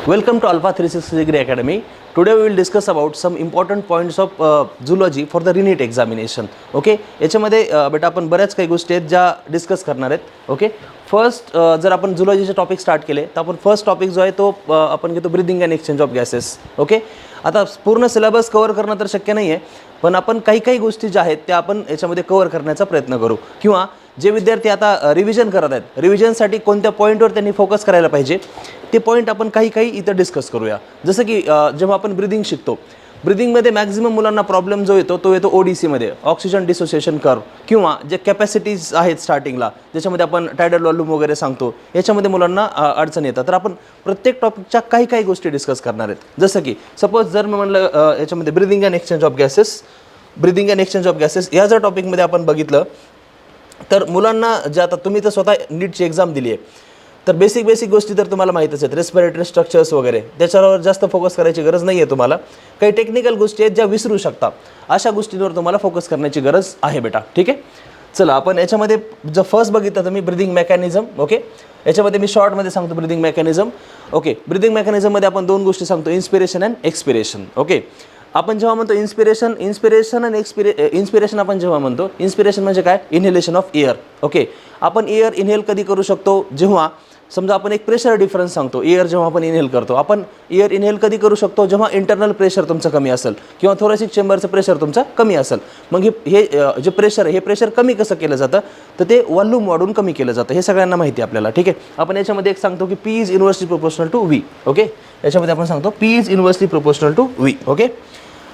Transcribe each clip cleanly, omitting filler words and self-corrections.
Welcome to Alpha 360 Degree Academy. Today we will discuss about some important points of zoology for the RENET examination. Okay, याच्यामध्ये बेटा आपण बऱ्याच काही गोष्टी आहेत ज्या डिस्कस करणार आहेत. ओके, फर्स्ट जर आपण झुलॉजीचे टॉपिक स्टार्ट केले तर आपण फर्स्ट टॉपिक जो आहे तो आपण घेतो breathing and exchange of gases. Okay, आता पूर्ण सिलेबस कव्हर करणं तर शक्य नाही आहे, पण आपण काही गोष्टी ज्या आहेत त्या आपण याच्यामध्ये कव्हर करण्याचा प्रयत्न करू. किंवा जे विद्यार्थी आता रिव्हिजन करत आहेत, रिव्हिजनसाठी कोणत्या पॉईंटवर त्यांनी फोकस करायला पाहिजे ते पॉईंट आपण काही इथं डिस्कस करूया. जसं की जेव्हा आपण ब्रीदिंग शिकतो, ब्रीदिंगमध्ये मॅक्झिमम मुलांना प्रॉब्लेम जो येतो तो येतो ODCमध्ये, ऑक्सिजन डिसोसिएशन कर्व, किंवा जे कॅपॅसिटीज आहेत स्टार्टिंगला ज्याच्यामध्ये आपण टायडल वॉल्यूम वगैरे सांगतो, याच्यामध्ये मुलांना अडचण येतात. तर आपण प्रत्येक टॉपिकच्या काही गोष्टी डिस्कस करणार आहेत. जसं की सपोज जर मी म्हणलं याच्यामध्ये breathing and exchange of gases, या जर टॉपिकमध्ये आपण बघितलं तर मुलांना जे आता तुम्ही तर स्वतः नीटची एक्झाम दिली आहे, तर बेसिक गोष्टी तर तुम्हाला माहीतच आहेत, रेस्पिरेटरी स्ट्रक्चर्स वगैरे, त्याच्यावर जास्त फोकस करायची गरज नाही आहे. तुम्हाला काही टेक्निकल गोष्टी आहेत ज्या विसरू शकता, अशा गोष्टींवर तुम्हाला फोकस करण्याची गरज आहे बेटा. ठीक आहे, चला आपण याच्यामध्ये जर फर्स्ट बघितलं तर मी ब्रीदिंग मेकॅनिझम. ओके, याच्यामध्ये मी शॉर्टमध्ये सांगतो ब्रीदिंग मेकॅनिझम. ओके, ब्रीदिंग मेकॅनिझममध्ये आपण दोन गोष्टी सांगतो, इन्स्पिरेशन अँड एक्सपिरेशन. ओके, आपण जेव्हा म्हणतो इन्स्पिरेशन आणि इन्स्पिरेशन आपण जेव्हा म्हणतो, इन्स्पिरेशन म्हणजे काय, इनहेलेशन ऑफ एअर. ओके, आपण एअर इनहेल कधी करू शकतो, जेव्हा समजा आपण एक प्रेशर डिफरन्स सांगतो, एअर जेव्हा आपण इनहेल करतो, आपण एअर इनहेल कधी करू शकतो, जेव्हा इंटरनल प्रेशर तुमचं कमी असेल किंवा थोरॅसिक चेंबरचं प्रेशर तुमचं कमी असेल. मग हे जे प्रेशर आहे, हे प्रेशर कमी कसं केलं जातं, तर ते वॉल्यूम वाढून कमी केलं जातं. हे सगळ्यांना माहिती आहे आपल्याला. ठीक आहे, आपण याच्यामध्ये एक सांगतो की P is inversely proportional to V. Okay, याच्यामध्ये आपण सांगतो P is inversely proportional to V. Okay,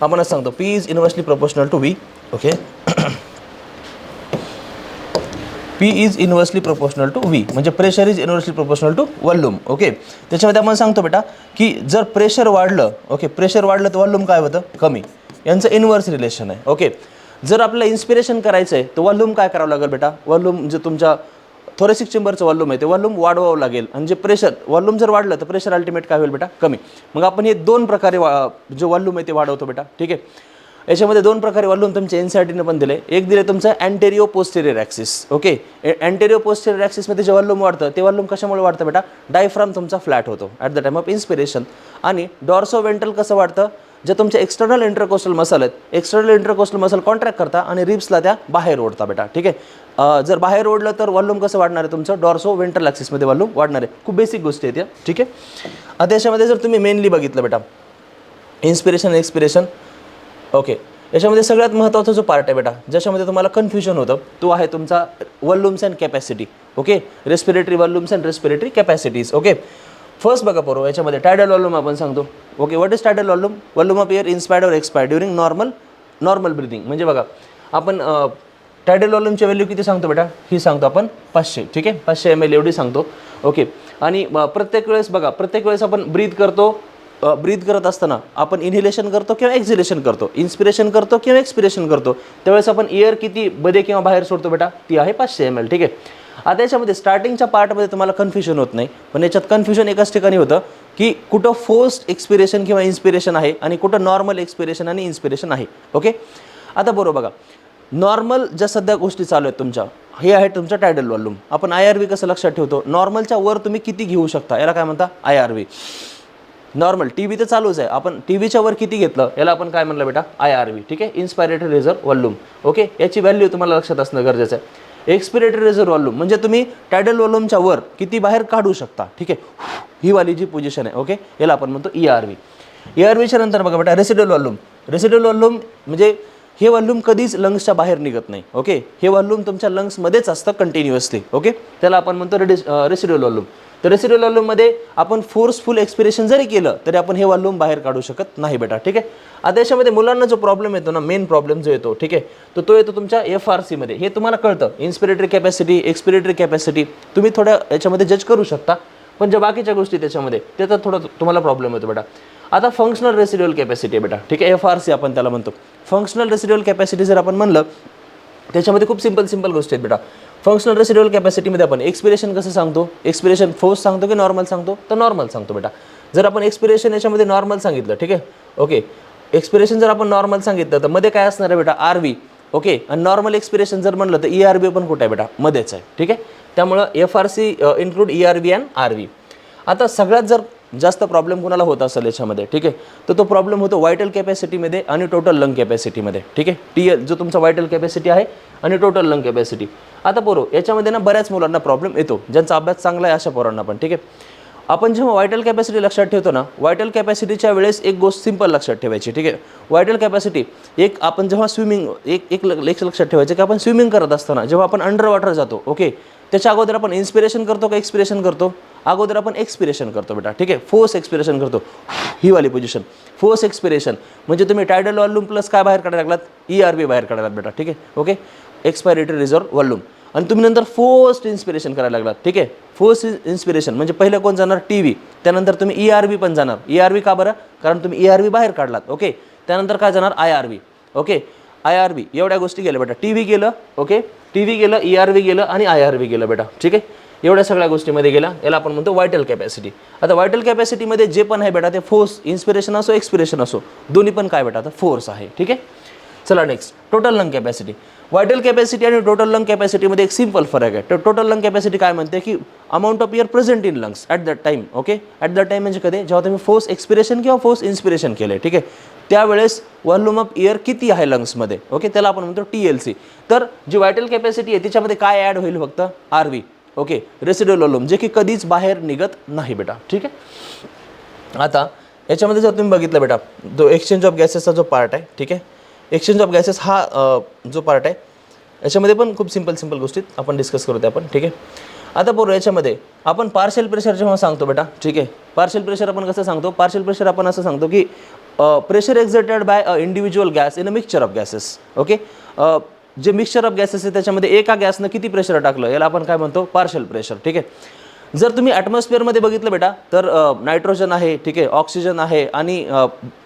आपणच सांगतो P is inversely proportional to V. Okay, P is inversely proportional to V म्हणजे pressure is inversely proportional to volume. Okay, त्याच्यामध्ये आपण सांगतो बेटा की जर प्रेशर वाढलं, ओके, प्रेशर वाढलं तर वॉल्यूम काय होतं, कमी. यांचं इन्व्हर्स रिलेशन आहे. ओके, जर आपल्याला इन्स्पिरेशन करायचं आहे तर वॉल्यूम काय करावं लागेल बेटा, वॉल्यूम जे तुमच्या थोरॅसिक चेंबरचं वॉल्यूम आहे ते वॉल्यूम वाढवावं लागेल. आणि जे प्रेशर वॉल्यूम जर वाढलं तर प्रेशर अल्टिमेट काय होईल बेटा, कमी. मग आपण हे दोन प्रकारे जे वॉल्यूम आहे ते वाढवतो बेटा. ठीक आहे, याच्यामध्ये दोन प्रकारे वॉल्यूम तुमच्या NCERTने पण दिले. एक दिले तुमचं अँटेरियो पोस्टेरियर ॲक्सिस. ओके, अँटेरियो पोस्टेरियर ॲक्सिसमध्ये जे वॉल्यूम वाढतं ते वॉल्यूम कशामुळे वाढतं बेटा, डायफ्राम तुमचा फ्लॅट होतो at the time of inspiration. आणि डॉर्सो वेंट्रल कसं वाढतं, जे तुमचे एक्सटर्नल इंटरकोस्टल मसल आहेत, एक्सटर्नल इंटरकोस्टल मसल कॉन्ट्रॅक्ट करता आणि रिब्सला त्या बाहेर ओढता बेटा. ठीक आहे, जर बाहेर ओढलं तर वॉल्यूम कसं वाढणार आहे, तुमचं डॉर्सो वेंट्रल ॲक्सिसमध्ये वॉल्यूम वाढणार आहे. खूप बेसिक गोष्टी आहेत या. ठीक आहे, आता याच्यामध्ये जर तुम्ही मेनली बघितलं बेटा इन्स्पिरेशन एक्सपिरेशन. ओके, याच्यामध्ये सगळ्यात महत्त्वाचा जो पार्ट आहे बेटा, ज्याच्यामध्ये तुम्हाला कन्फ्युजन होतं, तो आहे तुमचा volumes and capacity. Okay, respiratory volumes and respiratory capacities. Okay, first बघा पोरो, याच्यामध्ये टायडल वॉल्यूम आपण सांगतो. Okay, what is tidal volume, volume of air inspired और एक्सपायर्ड ड्युरिंग नॉर्मल ब्रीदिंग. म्हणजे बघा आपण टायडल वॉल्यूमची व्हॅल्यू किती सांगतो बेटा, ही सांगतो आपण 500. ठीक आहे, 500 ml एवढी सांगतो. ओके, आणि प्रत्येक वेळेस आपण ब्रीथ करत असताना आपण इन्हेलेशन करतो किंवा एक्झिलेशन करतो, इन्स्पिरेशन करतो किंवा एक्सपिरेशन करतो, त्यावेळेस आपण एअर किती मध्ये किंवा बाहेर सोडतो बेटा, ती आहे 500 ml. ठीक आहे, आता याच्यामध्ये स्टार्टिंगच्या पार्टमध्ये तुम्हाला कन्फ्युजन होत नाही, पण याच्यात कन्फ्युजन एकाच ठिकाणी होतं की कुठं फोर्स्ड एक्सपिरेशन किंवा इन्स्पिरेशन आहे आणि कुठं नॉर्मल एक्सपिरेशन आणि इन्स्पिरेशन आहे. ओके, आता बरोबर बघा, नॉर्मल ज्या सध्या गोष्टी चालू आहेत तुमच्या, हे आहे तुमचं टायडल वॉल्यूम. आपण IRV कसं लक्षात ठेवतो, नॉर्मलच्या वर तुम्ही किती घेऊ शकता, याला काय म्हणता, IRV. नॉर्मल TV तर चालूच आहे, आपण TVच्या वर किती घेतलं याला आपण काय म्हणलं बेटा, IRV. ठीक आहे, इन्स्पायरेटरी रिझर्व्ह वॉल्यूम. ओके, याची व्हॅल्यू तुम्हाला लक्षात असणं गरजेचं आहे. एक्सपिरेटरी रिझर्व्ह वॉल्यूम म्हणजे तुम्ही टायडल वॉल्यूमच्या वर किती बाहेर काढू शकता. ठीक आहे, ही वाली जी पोझिशन आहे, ओके, याला आपण म्हणतो ERV. ERVच्या नंतर बघा बेटा रेसिड्युअल वॉल्यूम म्हणजे हे वॉल्यूम कधीच लंग्सच्या बाहेर निघत नाही. ओके, हे वॉल्यूम तुमच्या लंग्समध्येच असतं कंटिन्युअसली. ओके, त्याला आपण म्हणतो रेसिड्युअल वॉल्यूम. तर रेसिड्युअल वॉल्यूममध्ये आपण फोर्सफुल एक्सपिरेशन जरी केलं तरी आपण हे वॉल्यूम बाहेर काढू शकत नाही बेटा. ठीक आहे, आता याच्यामध्ये मुलांना जो प्रॉब्लेम येतो ना, मेन प्रॉब्लेम जो येतो, ठीक आहे, तो येतो तुमच्या FRCमध्ये. हे तुम्हाला कळतं, इन्स्पिरेटरी कॅपॅसिटी, एक्सपिरेटरी कॅपॅसिटी तुम्ही थोड्या याच्यामध्ये जज करू शकता, पण ज्या बाकीच्या गोष्टी त्याच्यामध्ये त्याचा थोडा तुम्हाला प्रॉब्लेम येतो बेटा. आता फंक्शनल रेसिड्युअल कॅपॅसिटी आहे बेटा. ठीक आहे, FRC आपण त्याला म्हणतो. फंक्शनल रेसिड्युअल कॅपॅसिटी जर आपण म्हणलं, त्याच्यामध्ये खूप सिंपल गोष्टी आहेत बेटा. फंक्शनल रेसिड्युअल कॅपॅसिटीमध्ये आपण एक्सपिरेशन कसं सांगतो, एक्सपिरेशन फोर्स सांगतो की नॉर्मल सांगतो, तर नॉर्मल सांगतो बेटा. जर आपण एक्सपिरेशन याच्यामध्ये नॉर्मल सांगितलं, ठीक आहे, ओके, एक्सपिरेशन जर आपण नॉर्मल सांगितलं तर मध्ये काय असणार आहे बेटा, RV. ओके, आणि नॉर्मल एक्सपिरेशन जर म्हणलं तर ERV पण कुठे आहे बेटा, मध्येच आहे. ठीक आहे, त्यामुळं FRC include ERV and RV. आता सगळ्यात जर जास्त प्रॉब्लेम कोणाला होत असेल याच्यामध्ये, ठीक आहे, तर तो प्रॉब्लेम होतो व्हायटल कॅपॅसिटीमध्ये आणि टोटल लंग कॅपॅसिटीमध्ये, ठीक आहे. TL जो तुमचा व्हायटल कॅपॅसिटी आहे आणि टोटल लंग कॅपॅसिटी. आता पोरो याच्यामध्ये ना बऱ्याच मुलांना प्रॉब्लेम येतो, ज्यांचा अभ्यास चांगला आहे अशा पोरांना पण, ठीक आहे. आपण जेव्हा व्हायटल कॅपॅसिटी लक्षात ठेवतो ना, व्हायटल कॅपॅसिटीच्या वेळेस एक गोष्ट सिंपल लक्षात ठेवायची, ठीक आहे. व्हायटल कॅपॅसिटी एक आपण जेव्हा स्विमिंग एक लक्षात ठेवायचं की आपण स्विमिंग करत असताना जेव्हा आपण अंडर वॉटर जातो, ओके, त्याच्या अगोदर आपण इन्स्पिरेशन करतो का एक्सपिरेशन करतो? अगोदर आपण एक्सपिरेशन करतो बेटा, ठीक आहे. फोर्स एक्सपिरेशन करतो, ही वाली पोझिशन फोर्स एक्सपिरेशन. म्हणजे तुम्ही टायडल वॉल्यूम प्लस काय बाहेर काढायला लागलात? ERV बाहेर काढायला बेटा, ठीक आहे, ओके, एक्सपायरेटरी रिझर्व्ह वॉल्यूम. आणि तुम्ही नंतर फोर्स्ड इन्स्पिरेशन करायला लागलात, ठीक आहे. फोर्स्ड इन्स्पिरेशन म्हणजे पहिलं कोण जाणार? TV. त्यानंतर तुम्ही ERV पण जाणार. ERV का बरं? कारण तुम्ही ERV बाहेर काढलात, ओके. त्यानंतर काय जाणार? IRV, okay. IRV एवढ्या गोष्टी गेल्या बेटा. TV गेलं, ओके, TV गेलं, ERV गेलं आणि IRV गेलं बेटा, ठीक आहे. एवढ्या सगळ्या गोष्टीमध्ये गेला, याला आपण म्हणतो व्हायटल कॅपॅसिटी. आता व्हायटल कॅपॅसिटीमध्ये जे पण आहे बेटा ते फोर्स इन्स्पिरेशन असो एक्सपिरेशन असो दोन्ही पण काय बेटा? आता फोर्स आहे, ठीक आहे. चला next, total lung capacity. Vital capacity आणि टोटल लंग कॅपॅसिटीमध्ये एक सिंपल फरक आहे. तर टोटल लंग कॅपॅसिटी काय म्हणते की amount of air present in lungs at that time, okay. At that time म्हणजे कधी? जेव्हा तुम्ही फोर्स एक्सपिरेशन किंवा फोर्स इन्स्पिरेशन केले, ठीक आहे, त्यावेळेस व्हॉल्यूम ऑफ एअर किती आहे लंग्समध्ये, ओके, त्याला आपण म्हणतो TLC. तर जी व्हायटल कॅपॅसिटी आहे त्याच्यामध्ये काय ॲड होईल? फक्त RV, ओके, रेसिड्युअल वॉल्यूम, जे की कधीच बाहेर निघत नाही बेटा, ठीक आहे. आता याच्यामध्ये जर तुम्ही बघितलं बेटा, जो एक्सचेंज ऑफ गॅसेसचा जो पार्ट आहे, ठीक आहे, एक्सचेंज ऑफ गॅसेस हा जो पार्ट आहे याच्यामध्ये पण खूप सिंपल गोष्टीत आपण डिस्कस करू आपण, ठीक आहे. आता पोरं याच्यामध्ये आपण पार्शियल प्रेशर जेव्हा सांगतो बेटा, ठीक आहे, पार्शियल प्रेशर आपण कसं सांगतो? पार्शियल प्रेशर आपण असं सांगतो की pressure exerted by a individual gas in a mixture of gases, okay. जे मिक्सचर ऑफ गॅसेस आहे त्याच्यामध्ये एका गॅसनं किती प्रेशर टाकलं याला आपण काय म्हणतो? पार्शियल प्रेशर, ठीक आहे. जर तुम्ही ॲटमॉस्फिअरमध्ये बघितलं बेटा तर नायट्रोजन आहे, ठीक आहे, ऑक्सिजन आहे आणि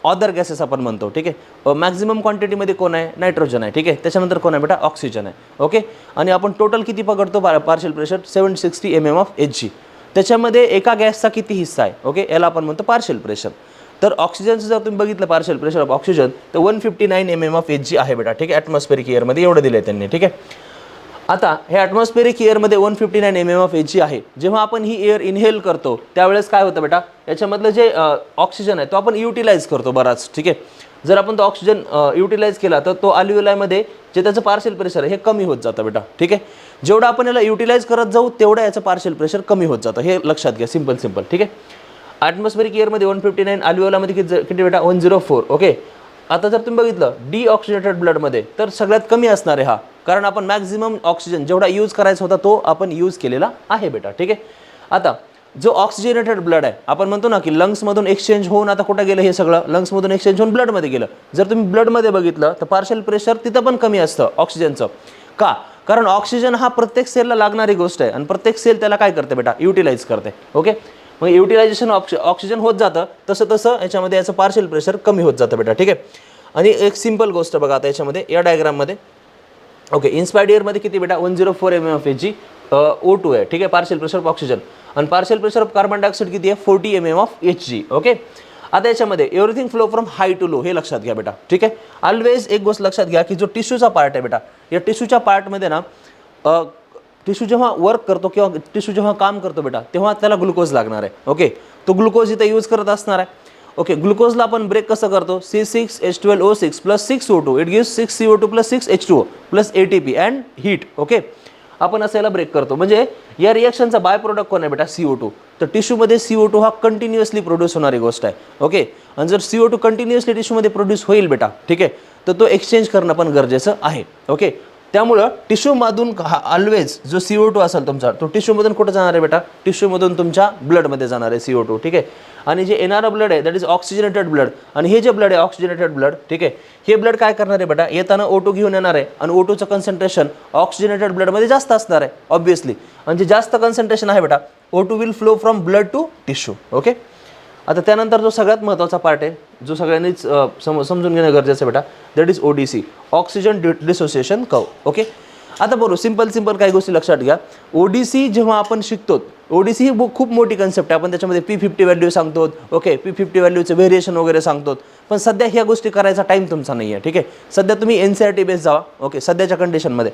अदर गॅसेस आपण म्हणतो, ठीक आहे. मॅक्झिमम क्वांटिटीमध्ये कोण आहे? नायट्रोजन आहे, ठीक आहे. त्याच्यानंतर कोण आहे बेटा? ऑक्सिजन आहे, ओके. आणि आपण टोटल किती पकडतो partial pressure? 760 mm of Hg. त्याच्यामध्ये एका गॅसचा किती हिस्सा आहे? ओके, याला आपण म्हणतो पार्शियल प्रेशर. तर ऑक्सिजनचं जर तुम्ही बघितलं पार्शियल प्रेशर ऑफ ऑक्सिजन तर 159 mm ऑफ Hg आहे बेटा, ठीक आहे. ॲटमॉस्फेरिक एअरमध्ये एवढं दिलं आहे त्यांनी, ठीक आहे. आता हे ॲटमॉस्फेरिक एअरमध्ये 159 mm ऑफ Hg आहे. जेव्हा आपण ही एअर इनहेल करतो त्यावेळेस काय होतं बेटा? याच्यामधलं जे ऑक्सिजन आहे तो आपण युटिलाइज करतो बराच, ठीक आहे. जर आपण तो ऑक्सिजन युटिलाइज केला तर तो अल्व्हिओलायमध्ये जे त्याचं पार्शियल प्रेशर आहे हे कमी होत जातं बेटा, ठीक आहे. जेवढं आपण याला युटिलाइज करत जाऊ तेवढं याचं पार्शियल प्रेशर कमी होत जातं, हे लक्षात घ्या. सिंपल, ठीक आहे. ॲटमॉस्फेरिक एअरमध्ये 159, अल्व्हिओलामध्ये किती बेटा? 104, ओके. आता जर तुम्ही बघितलं डिऑक्सिजनेटेड ब्लडमध्ये तर सगळ्यात कमी असणार आहे हा, कारण आपण मॅक्झिमम ऑक्सिजन जेवढा यूज करायचा होता तो आपण यूज केलेला आहे बेटा, ठीक आहे. आता जो ऑक्सिजनेटेड ब्लड आहे आपण म्हणतो ना की लंग्समधून एक्सचेंज होऊन आता कुठं गेलं हे सगळं? लंग्समधून एक्सचेंज होऊन ब्लडमध्ये गेलं. जर तुम्ही ब्लडमध्ये बघितलं तर पार्शियल प्रेशर तिथं पण कमी असतं ऑक्सिजनचं. का? कारण ऑक्सिजन हा प्रत्येक सेलला लागणारी गोष्ट आहे आणि प्रत्येक सेल त्याला काय करते बेटा? युटिलाइज करते, ओके. मग युटिलायझेशन ऑक्सिजन होत जातं तसं याच्यामध्ये याचं पार्शियल प्रेशर कमी होत जातं बेटा, ठीक आहे. आणि एक सिंपल गोष्ट बघा आता याच्यामध्ये या डायग्राममध्ये, ओके, इन्स्पायर्ड एअरमध्ये किती बेटा? 104 mm ऑफ Hg O2 आहे, ठीक आहे, पार्शियल प्रेशर ऑफ ऑक्सिजन. आणि partial pressure of carbon dioxide किती आहे? 40 mm ऑफ Hg, ओके. आता याच्यामध्ये everything flow from high to low हे लक्षात घ्या बेटा, ठीक आहे. ऑलवेज एक गोष्ट लक्षात घ्या की जो टिश्यूचा पार्ट आहे बेटा, या टिश्यूच्या पार्टमध्ये ना टिश्यू जेव्हा वर्क करतो किंवा टिश्यू जेव्हा काम करतो बेटा तेव्हा त्याला ग्लुकोज लागणार आहे, ओके. तो ग्लुकोज इथे यूज करत असणार आहे, ओके. ग्लुकोजला आपण ब्रेक कसं करतो? C6H12O6 + 6O2 it gives 6CO2 + 6H2O + ATP and heat, okay. आपण असं याला ब्रेक करतो. म्हणजे या रिॲक्शनचा बाय प्रोडक्ट कोण आहे बेटा? CO2. तर टिश्यूमध्ये CO2 हा कंटिन्युअसली प्रोड्यूस होणारी गोष्ट आहे, ओके. आणि जर CO2 कंटिन्युअसली टिश्यूमध्ये प्रोड्यूस होईल बेटा, ठीक आहे, तर तो एक्सचेंज करणं पण गरजेचं आहे, ओके. त्यामुळं टिश्यूमधून ऑलवेज जो CO2 असेल तुमचा तो टिश्यूमधून कुठं जाणार आहे बेटा? टिश्यूमधून तुमच्या ब्लडमध्ये जाणार आहे CO2, ठीक आहे. आणि जे येणारं ब्लड आहे दॅट इज ऑक्सिजनेटेड ब्लड. आणि हे जे ब्लड आहे ऑक्सिजनेटेड ब्लड, ठीक आहे, हे ब्लड काय करणार आहे बेटा? येताना O2 घेऊन येणार आहे आणि O2चं कन्सन्ट्रेशन ऑक्सिजनेटेड ब्लडमध्ये जास्त असणार आहे ऑब्व्हियसली. आणि जे जास्त कन्सन्ट्रेशन आहे बेटा O2 will flow from blood to tissue, okay. आता त्यानंतर जो सगळ्यात महत्त्वाचा पार्ट आहे जो सगळ्यांनीच समजून घेणं गरजेचं आहे बेटा that is ODC, oxygen dissociation curve, okay. आता बरोबर सिंपल काही गोष्टी लक्षात घ्या. ODC जेव्हा आपण शिकतो, ODC ही खूप मोठी कन्सेप्ट आहे. आपण त्याच्यामध्ये P50 व्हॅल्यू सांगतो, ओके, P50 व्हॅल्यूचं व्हेरिएशन वगैरे सांगतो. पण सध्या ह्या गोष्टी करायचा टाईम तुमचा नाही आहे, ठीक आहे. सध्या तुम्ही NCERT बेस जावा, ओके, सध्याच्या कंडिशनमध्ये.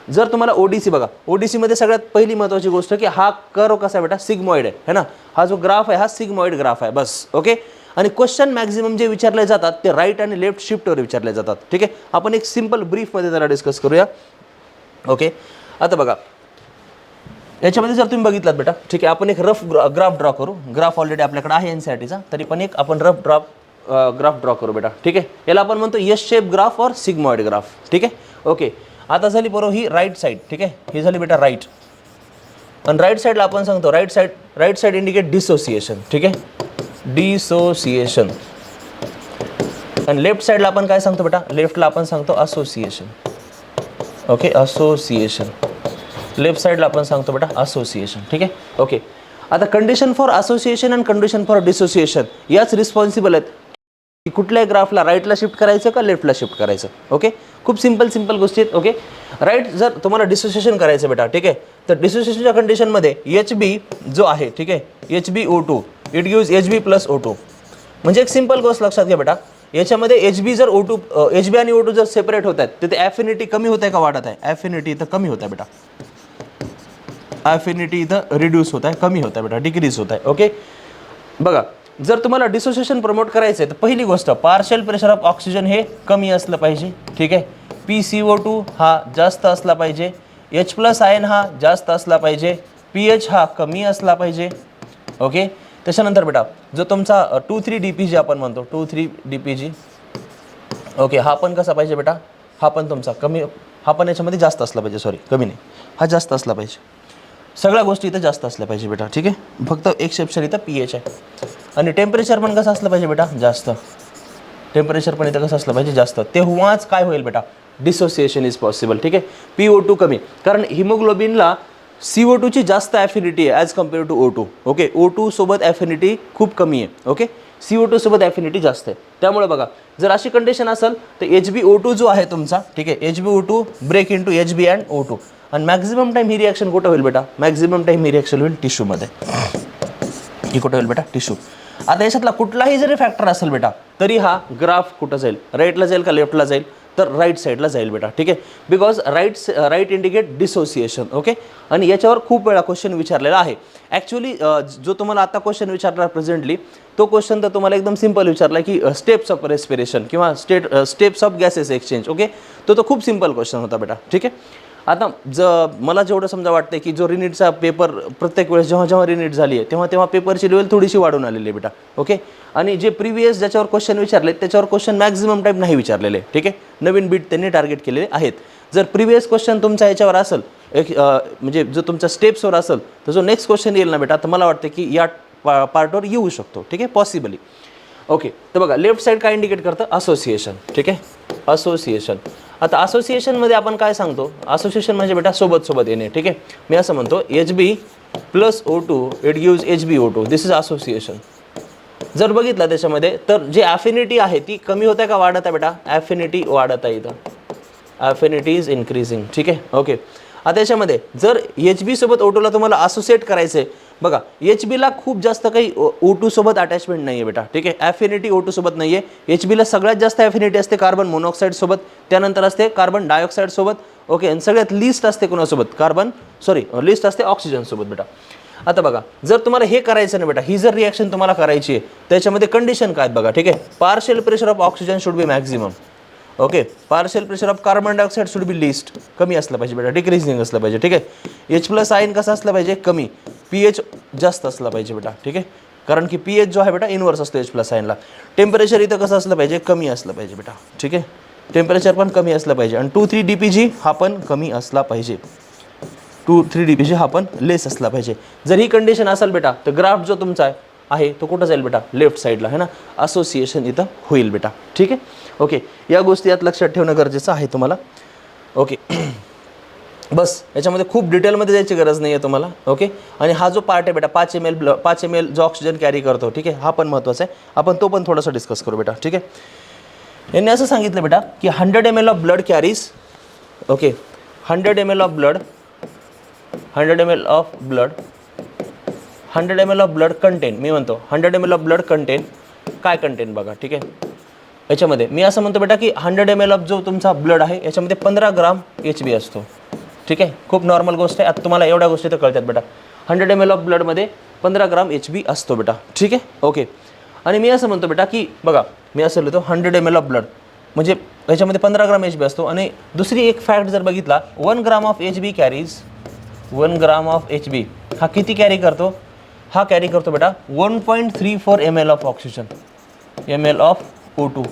जर तुम्हाला ओडीसी बघा, ओडीसीमध्ये सगळ्यात पहिली महत्त्वाची गोष्ट की हा कर्व कसा आहे बेटा, सिग्मॉइड आहे है ना, हा जो ग्राफ आहे हा सिग्मॉइड ग्राफ आहे बस. ओके. आणि क्वेश्चन मॅक्झिमम जे विचारले जातात ते राईट आणि लेफ्ट शिफ्टवर विचारले जातात. ठीक आहे. आपण एक सिंपल ब्रीफमध्ये त्याला डिस्कस करूया. ओके. आता बघा याच्यामध्ये जर तुम्ही बघितलात बेटा, ठीक आहे, आपण एक रफ ग्राफ ड्रॉ करू. ग्राफ ऑलरेडी आपल्याकडे आहे एनसीईआरटीचा, तरी पण एक आपण रफ ग्राफ ड्रॉ करू बेटा. ठीक आहे. याला आपण म्हणतो एस शेप ग्राफ और सिग्मॉइड ग्राफ. ठीक आहे. ओके. आता झाली बरोबर ही राईट साईड. ठीक आहे. ही झाली बेटा राईट. आणि राईट साईडला आपण सांगतो राईट साईड इंडिकेट डिसोसिएशन. ठीक आहे, डिसोसिएशन. आणि लेफ्ट साईडला आपण काय सांगतो बेटा, लेफ्टला आपण सांगतो असोसिएशन. Okay, association. लेफ्ट साईडला आपण सांगतो बेटा असोसिएशन. ठीक आहे. ओके. आता कंडिशन फॉर असोसिएशन आणि कंडिशन फॉर डिसोसिएशन याच रिस्पॉन्सिबल आहेत की कुठल्याही ग्राफला राईटला शिफ्ट करायचं का लेफ्टला शिफ्ट करायचं. ओके. खूप सिंपल गोष्टी आहेत. ओके. राईट जर तुम्हाला डिसोसिएशन करायचं बेटा, ठीक आहे, तर डिसोसिएशनच्या कंडिशनमध्ये एच बी जो आहे, ठीक आहे, H B O2 it gives H B plus O2. म्हणजे एक सिंपल गोष्ट लक्षात घ्या बेटा, याच्यामध्ये एच बी जर O2 एच बी आणि O2 जर सेपरेट होत आहेत तर ते ॲफिनिटी कमी होत आहे का वाढत आहे, ॲफिनिटी इथं कमी होत आहे बेटा, ॲफिनिटी इथं रिड्यूस होत आहे, कमी होत आहे बेटा, डिक्रीज होत आहे. ओके. बघा जर तुम्हाला डिसोसिएशन प्रमोट करायचं आहे तर पहिली गोष्ट पार्शियल प्रेशर ऑफ ऑक्सिजन हे कमी असलं पाहिजे. ठीक आहे. PCO2 हा जास्त असला पाहिजे, H प्लस आयन हा जास्त असला पाहिजे, pH हा कमी असला पाहिजे. ओके. त्याच्यानंतर बेटा जो तुमचा 2,3 DPG आपण म्हणतो 2,3 DPG, ओके, हा पण कसा पाहिजे बेटा, हा पण तुमचा कमी, हा पण याच्यामध्ये जास्त असला पाहिजे, सॉरी कमी नाही, हा जास्त असला पाहिजे. सगळ्या गोष्टी इथं जास्त असल्या पाहिजे बेटा. ठीक आहे. फक्त एक्सेप्शन इथं pH आहे. आणि टेम्परेचर पण कसं असलं पाहिजे बेटा, जास्त. टेम्परेचर पण इथं कसं असलं पाहिजे, जास्त. तेव्हाच काय होईल बेटा, डिसोसिएशन इज पॉसिबल. ठीक आहे. PO2 कमी, कारण हिमोग्लोबिनला CO2 ची जास्त ॲफिनिटी आहे as compare to O2. Okay. O2 सोबत ॲफिनिटी खूप कमी आहे. ओके. CO2 सोबत ॲफिनिटी जास्त आहे. त्यामुळे बघा जर अशी कंडिशन असेल तर HbO2 जो आहे तुमचा, ठीक आहे, HbO2 break into HB and O2. आणि मॅक्झिमम टाईम ही रिॲक्शन कुठं होईल बेटा, मॅक्झिमम टाईम ही रिॲक्शन होईल टिश्यूमध्ये. ही कुठं होईल बेटा, टिश्यू. आता याच्यातला कुठलाही जरी फॅक्टर असेल बेटा तरी हा ग्राफ कुठं जाईल, राईटला जाईल का लेफ्टला जाईल, तर राईट साईडला जाईल बेटा. ठीक आहे. Because right indicate dissociation. Okay. आणि याच्यावर खूप वेळा क्वेश्चन विचारलेला आहे. ॲक्च्युली जो तुम्हाला आता क्वेश्चन विचारला प्रेझेंटली तो क्वेश्चन तर तुम्हाला एकदम सिंपल विचारला की स्टेप्स ऑफ रेस्पिरेशन किंवा steps of gases exchange. Okay. तो खूप सिंपल क्वेश्चन होता बेटा. ठीक आहे. आता मला जेवढं समजा वाटतं की जो रिनीटचा पेपर प्रत्येक वेळेस जेव्हा रिनीट झाली आहे तेव्हा पेपरची लेवल थोडीशी वाढून आलेली आहे बेटा. ओके. आणि जे प्रिव्हियस ज्याच्यावर क्वेश्चन विचारले त्याच्यावर क्वेश्चन मॅक्झिमम टाईम नाही विचारलेले. ठीक आहे. नवीन बीट त्यांनी टार्गेट केलेले आहेत. जर प्रिव्हियस क्वेश्चन तुमचा याच्यावर असेल म्हणजे जो तुमच्या स्टेप्सवर असेल तर जो नेक्स्ट क्वेश्चन येईल ना बेटा तर मला वाटतं की या पार्टवर येऊ शकतो. ठीक आहे, पॉसिबली. ओके. तर बघा लेफ्ट साईड काय इंडिकेट करतं, असोसिएशन. ठीक आहे, असोसिएशन. आता असोसिएशनमध्ये आपण काय सांगतो, असोसिएशन म्हणजे बेटा सोबत येणे. ठीक आहे. मी असं म्हणतो HB plus O2 it gives HbO2. This is association. जर बघितलं त्याच्यामध्ये तर जे ॲफिनिटी आहे ती कमी होते का वाढत आहे बेटा, ॲफिनिटी वाढत आहे इथं, ॲफिनिटी इज इन्क्रीजिंग. ठीक आहे. ओके. आता याच्यामध्ये जर HB सोबत O2ला तुम्हाला असोसिएट करायचं आहे, बघा HBला खूप जास्त काही O2 सोबत अटॅचमेंट नाही आहे बेटा. ठीक आहे. ॲफिनिटी O2 सोबत नाही आहे. HBला सगळ्यात जास्त ॲफिनिटी असते कार्बन मोनॉक्साईड सोबत, त्यानंतर असते कार्बन डायऑक्साईड सोबत. ओके. आणि सगळ्यात लिस्ट असते कोणासोबत, लिस्ट असते ऑक्सिजन सोबत बेटा. आता बघा जर तुम्हाला हे करायचं ना बेटा, ही जर रिॲक्शन तुम्हाला करायची आहे त्याच्यामध्ये कंडिशन काय बघा. ठीक आहे. Partial pressure of oxygen should be maximum. Okay. Partial pressure of carbon dioxide should be list, कमी असलं पाहिजे बेटा, डिक्रीजिंग असलं पाहिजे. ठीक आहे. H प्लस आयन कसं असलं पाहिजे, कमी. pH जास्त असला पाहिजे बेटा. ठीक आहे. कारण की pH जो आहे बेटा इनवर्स असतो H प्लस आयनला. टेम्परेचर इथं कसं असलं पाहिजे, कमी असलं पाहिजे बेटा. ठीक आहे. टेम्परेचर पण कमी असलं पाहिजे. आणि 2,3 DPG हा पण कमी असला पाहिजे. 2,3 DPG हा पण लेस असला पाहिजे. जर ही कंडिशन असेल बेटा तर ग्राफ जो तुमचा आहे तो कुठं जाईल बेटा, लेफ्ट साईडला है ना, असोसिएशन इथं होईल बेटा. ठीक आहे. ओके. या गोष्टी यात लक्षात ठेवणं गरजेचं आहे तुम्हाला. ओके. बस याच्यामध्ये खूप डिटेलमध्ये जायची गरज नाही आहे तुम्हाला. ओके. आणि हा जो पार्ट आहे बेटा 5 ml जो ऑक्सिजन कॅरी करतो, ठीक आहे, हा पण महत्त्वाचा आहे. आपण तो पण थोडासा डिस्कस करू बेटा. ठीक आहे. यांनी असं सांगितलं बेटा की 100 ml of blood carries, okay, 100 ml of blood 100 ml of blood contain, मी म्हणतो 100 ml ऑफ ब्लड कंटेन काय कंटेन बघा. ठीक आहे. याच्यामध्ये मी असं म्हणतो बेटा की 100 ml ऑफ जो तुमचा ब्लड आहे याच्यामध्ये 15 ग्राम HB असतो. ठीक आहे, खूप नॉर्मल गोष्ट आहे. आता तुम्हाला एवढ्या गोष्टी तर कळतात बेटा. 100 ml ऑफ ब्लडमध्ये 15 ग्राम HB असतो बेटा. ठीक आहे, ओके. आणि मी असं म्हणतो बेटा की बघा, मी असं लिहितो 100 ml ऑफ ब्लड म्हणजे याच्यामध्ये 15 ग्राम HB असतो. आणि दुसरी एक फॅक्ट जर बघितला, 1 gram of HB carries 1 gram of HB हा किती कॅरी करतो? हा कॅरी करतो बेटा 1.34 ml of oxygen, ml of O2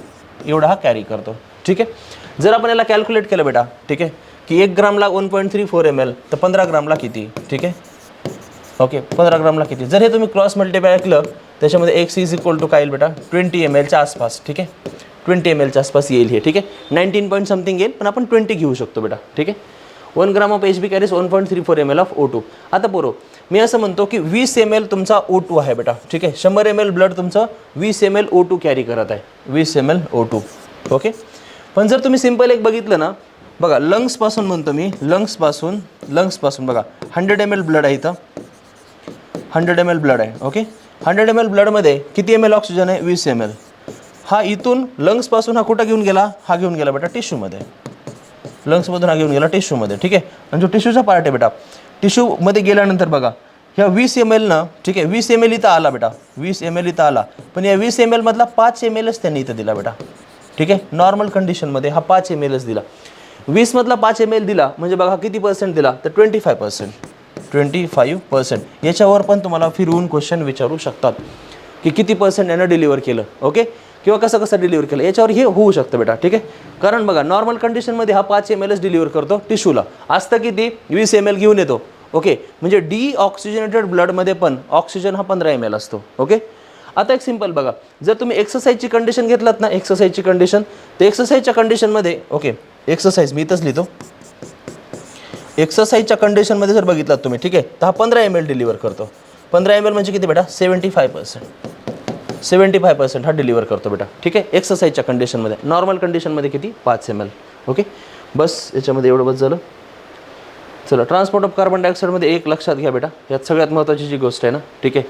एवढा हा कॅरी करतो. ठीक आहे, जर आपण याला कॅल्क्युलेट केलं बेटा, ठीक आहे, की 1 ग्रामला 1.34 ml तर 15 ग्रामला किती? ठीक आहे, ओके, 15 ग्रामला किती? जर हे तुम्ही क्रॉस मल्टिप्लाय केलं त्याच्यामध्ये x इज इक्वल टू काय येईल बेटा? 20 mlच्या आसपास. ठीक आहे, 20 mlच्या आसपास येईल हे. ठीक आहे, 19 पॉईंट समथिंग येईल, पण आपण 20 घेऊ शकतो बेटा. ठीक आहे, 1 gram of HB carries 1.34 ml of O2. आता बरोबर मी असं म्हणतो की 20 ml तुमचा O2 आहे बेटा. ठीक आहे, 100 ml ब्लड तुमचं 20 ml O2 कॅरी करत आहे, 20 ml O2. ओके, पण जर तुम्ही सिम्पल एक बघितलं ना, बघा लंग्सपासून म्हणतो मी, लंग्सपासून बघा 100 ml ब्लड आहे इथं, 100 ml ब्लड आहे. ओके, 100 ml ब्लडमध्ये किती ml ऑक्सिजन आहे? 20 ml. हा इथून लंग्सपासून हा कुठं घेऊन गेला? हा घेऊन गेला बेटा टिश्यूमध्ये. लंग्समधून हा घेऊन गेला टिश्यूमध्ये. ठीक आहे, आणि जो टिश्यूचा पार्ट आहे बेटा, टिश्यूमध्ये गेल्यानंतर बघा ह्या 20 ml ना, ठीक आहे, 20 ml इथं आला बेटा, 20 ml इथं आला, पण या 20 ml मधला 5 mlच त्यांनी इथं दिला बेटा. ठीक आहे, नॉर्मल कंडिशनमध्ये हा 5 mlच दिला. 20 मधला 5 ml दिला म्हणजे बघा किती पर्सेंट दिला? तर 25%. याच्यावर पण तुम्हाला फिरवून क्वेश्चन विचारू शकतात की किती पर्सेंट यानं डिलिव्हर केलं. ओके, किंवा कसं डिलिव्हर केलं याच्यावर हे होऊ शकतं बेटा. ठीक आहे, कारण बघा नॉर्मल कंडिशनमध्ये हा 5 mlच डिलिव्हर करतो टिश्यूला, असतं किती? 20 ml घेऊन येतो. ओके, म्हणजे डिऑक्सिजनेटेड ब्लडमध्ये पण ऑक्सिजन हा 15 ml असतो. ओके, आता एक सिंपल बघा, जर तुम्ही एक्सरसाइजची कंडिशन घेतलात ना, एक्सरसाइजची कंडिशन, तर एक्सरसाइजच्या कंडिशनमध्ये, ओके, एक्सरसाइज मी इथंच लिहितो, एक्सरसाइजच्या कंडिशनमध्ये जर बघितलात तुम्ही, ठीक आहे, तर हा 15 ml डिलिव्हर करतो. 15 ml म्हणजे किती बेटा? 75% हा डिलिव्हर करतो बेटा. ठीक आहे, एक्सरसाइजच्या कंडिशनमध्ये. नॉर्मल कंडिशनमध्ये किती? 5 ml. ओके, बस याच्यामध्ये एवढं बस झालं. चला, ट्रान्सपोर्ट ऑफ कार्बन डायऑक्साईडमध्ये एक लक्षात घ्या बेटा, यात सगळ्यात महत्त्वाची जी गोष्ट आहे ना, ठीक आहे,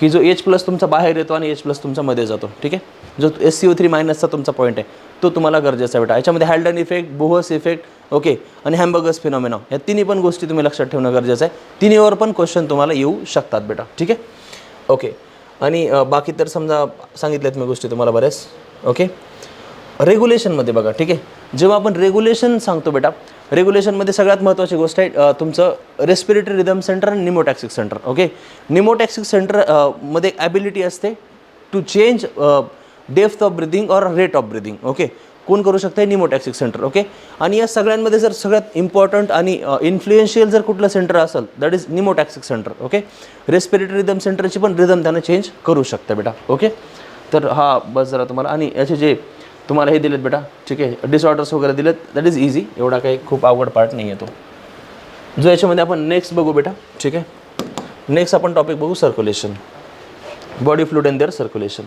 की जो H+ तुमचा बाहेर येतो आणि H+ तुमचा मध्ये जातो. ठीक आहे, जो SCO3- तुमचा पॉईंट आहे तो तुम्हाला गरजेचा आहे बेटा. याच्यामध्ये हॅल्डन इफेक्ट, बोहस इफेक्ट, ओके, आणि हॅम्बर्गस फिनॉमिना, या तिन्ही पण गोष्टी तुम्ही लक्षात ठेवणं गरजेचं आहे. तिन्हीवर पण क्वेश्चन तुम्हाला येऊ शकतात बेटा. ठीक आहे, ओके. आणि बाकी तर समजा सांगितल्यात मी गोष्टी तुम्हाला बऱ्याच. ओके, रेग्युलेशनमध्ये बघा, ठीक आहे, जेव्हा आपण रेग्युलेशन सांगतो बेटा, रेग्युलेशनमध्ये सगळ्यात महत्त्वाची गोष्ट आहे तुमचं रेस्पिरेटरी रिदम सेंटर आणि pneumotaxic centre. Okay, pneumotaxic centre मध्ये ॲबिलिटी असते to change depth of breathing और रेट ऑफ ब्रिदिंग. ओके, कोण करू शकतं? निमोटॅक्सिक सेंटर. ओके, आणि या सगळ्यांमध्ये जर सगळ्यात इम्पॉर्टंट आणि इन्फ्लुएन्शियल जर कुठलं सेंटर असेल, that is pneumotaxic centre. Okay, respiratory rhythm सेंटरची पण रिदम त्यानं चेंज करू शकतं बेटा. ओके, तर हा बस जरा तुम्हाला, आणि याचे जे तुम्हाला हे दिलेत बेटा, ठीक आहे, डिसऑर्डर्स वगैरे दिलेत, दॅट इज इझी, एवढा काही खूप अवघड पार्ट नाही आहे तो, जो याच्यामध्ये आपण नेक्स्ट बघू बेटा. ठीक आहे, नेक्स्ट आपण टॉपिक बघू circulation, body fluid and their circulation.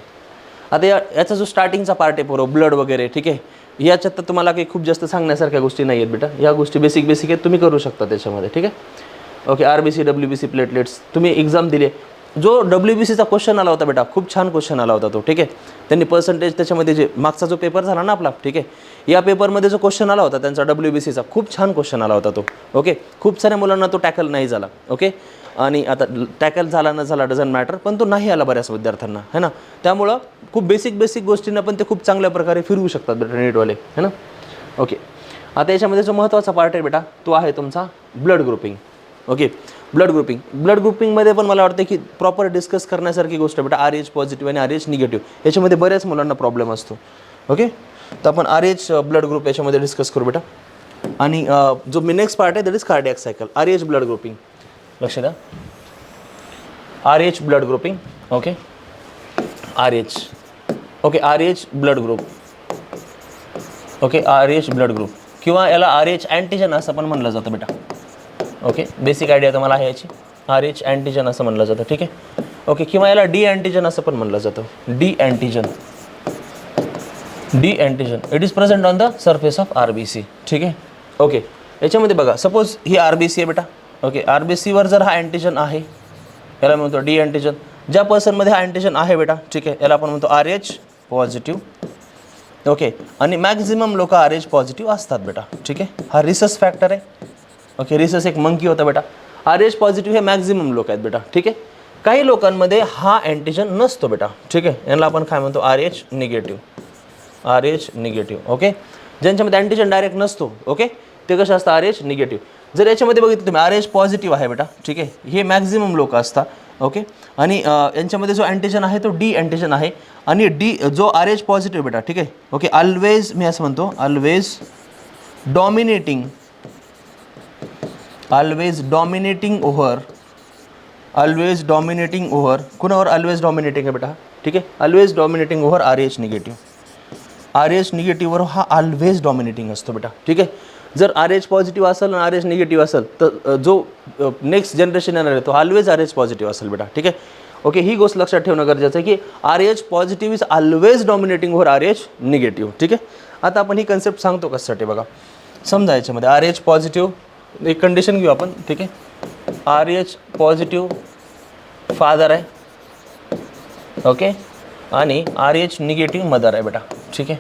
आता याचा जो स्टार्टिंगचा पार्ट आहे पोरो, ब्लड वगैरे, ठीक आहे, याच्यात तर तुम्हाला काही खूप जास्त सांगण्यासारख्या गोष्टी नाही आहेत बेटा. या गोष्टी बेसिक आहेत, तुम्ही करू शकता त्याच्यामध्ये. ठीक आहे, ओके, RBC, WBC, प्लेटलेट्स तुम्ही एक्झाम दिले. जो WBCचा क्वेश्चन आला होता बेटा, खूप छान क्वेश्चन आला होता तो. ठीक आहे, त्यांनी पर्सेंटेज त्याच्यामध्ये जे मागचा जो पेपर झाला ना आपला, ठीक आहे, या पेपरमध्ये जो क्वेश्चन आला होता त्यांचा WBCचा, खूप छान क्वेश्चन आला होता तो. ओके, खूप साऱ्या मुलांना तो टॅकल नाही झाला. ओके, आणि आता टॅकल झाला न झाला डझंट मॅटर, पण तो नाही आला बऱ्याच विद्यार्थ्यांना, है ना. त्यामुळं खूप बेसिक गोष्टींना पण ते खूप चांगल्या प्रकारे फिरवू शकतात बेटा नीटवाले, है ना. ओके, आता याच्यामध्ये जो महत्त्वाचा पार्ट आहे बेटा, तो आहे तुमचा ब्लड ग्रुपिंग. ओके, ब्लड ग्रुपिंगमध्ये पण मला वाटतं की प्रॉपर डिस्कस करण्यासारखी गोष्ट आहे बेटा. RH पॉझिटिव्ह आणि RH निगेटिव्ह याच्यामध्ये बऱ्याच मुलांना प्रॉब्लेम असतो. ओके, तर आपण RH ब्लड ग्रुप याच्यामध्ये डिस्कस करू बेटा. आणि जो मी नेक्स्ट पार्ट आहे that is cardiac cycle. RH blood grouping, लक्ष द्या, RH blood grouping. Okay, RH, okay, RH blood group. Okay, RH blood group किंवा याला RH अँटीजन असं पण म्हणलं जातं बेटा. ओके, बेसिक आयडिया तुम्हाला आहे याची. RH अँटीजन असं म्हणलं जातं. ठीक आहे, ओके, किंवा याला डी अँटीजन असं पण म्हणलं जातं. D antigen, it is present on the surface of RBC. ठीक आहे, ओके, याच्यामध्ये बघा, सपोज ही RBC आहे बेटा. ओके, RBCवर जर हा अँटीजन आहे, याला म्हणतो डी अँटीजन. ज्या पर्सनमध्ये हा अँटीजन आहे बेटा, ठीक आहे, याला आपण म्हणतो RH पॉझिटिव्ह. ओके, आणि मॅक्झिमम लोक RH पॉझिटिव्ह असतात बेटा. ठीक आहे, हा रिसस फॅक्टर आहे. ओके, रिसस एक मंकी होता बेटा. RH पॉझिटिव्ह हे मॅक्झिमम लोक आहेत बेटा. ठीक आहे. काही लोकांमध्ये हा अँटीजन नसतो बेटा. ठीक आहे, यांना आपण काय म्हणतो, RH negative. RH negative. Okay, ज्यांच्यामध्ये अँटीजन डायरेक्ट नसतो, ओके, ते कसं असतं, RH निगेटिव्ह. जर याच्यामध्ये बघितलं तुम्ही RH पॉझिटिव्ह आहे बेटा. ठीक आहे, हे मॅक्झिमम लोक असतात. ओके, आणि यांच्यामध्ये जो अँटीजन आहे तो D अँटीजन आहे. आणि जो RH पॉझिटिव्ह बेटा. ठीक आहे, ओके, ऑलवेज मी असं म्हणतो, ऑलवेज डॉमिनेटिंग ओव्हर कुणावर, ऑलवेज डॉमिनेटिंग आहे बेटा. ठीक आहे, always dominating over RH negative. RH निगेटिव्हवर हा ऑलवेज डॉमिनेटिंग असतो बेटा. ठीक आहे, जर RH पॉझिटिव्ह असेल आणि RH निगेटिव्ह असेल तर जो नेक्स्ट जनरेशन येणार आहे तो ऑलवेज RH पॉझिटिव्ह असेल बेटा. ठीक आहे. ओके, ही गोष्ट लक्षात ठेवणं गरजेचं आहे की RH positive is always dominating over RH negative. ठीक आहे. आता आपण ही कन्सेप्ट सांगतो कशासाठी बघा. समजा याच्यामध्ये RH पॉझिटिव्ह एक कंडिशन घेऊ आपण. ठीक आहे, RH पॉझिटिव्ह फादर आहे. ओके, आणि RH निगेटिव्ह मदर आहे बेटा. ठीक आहे,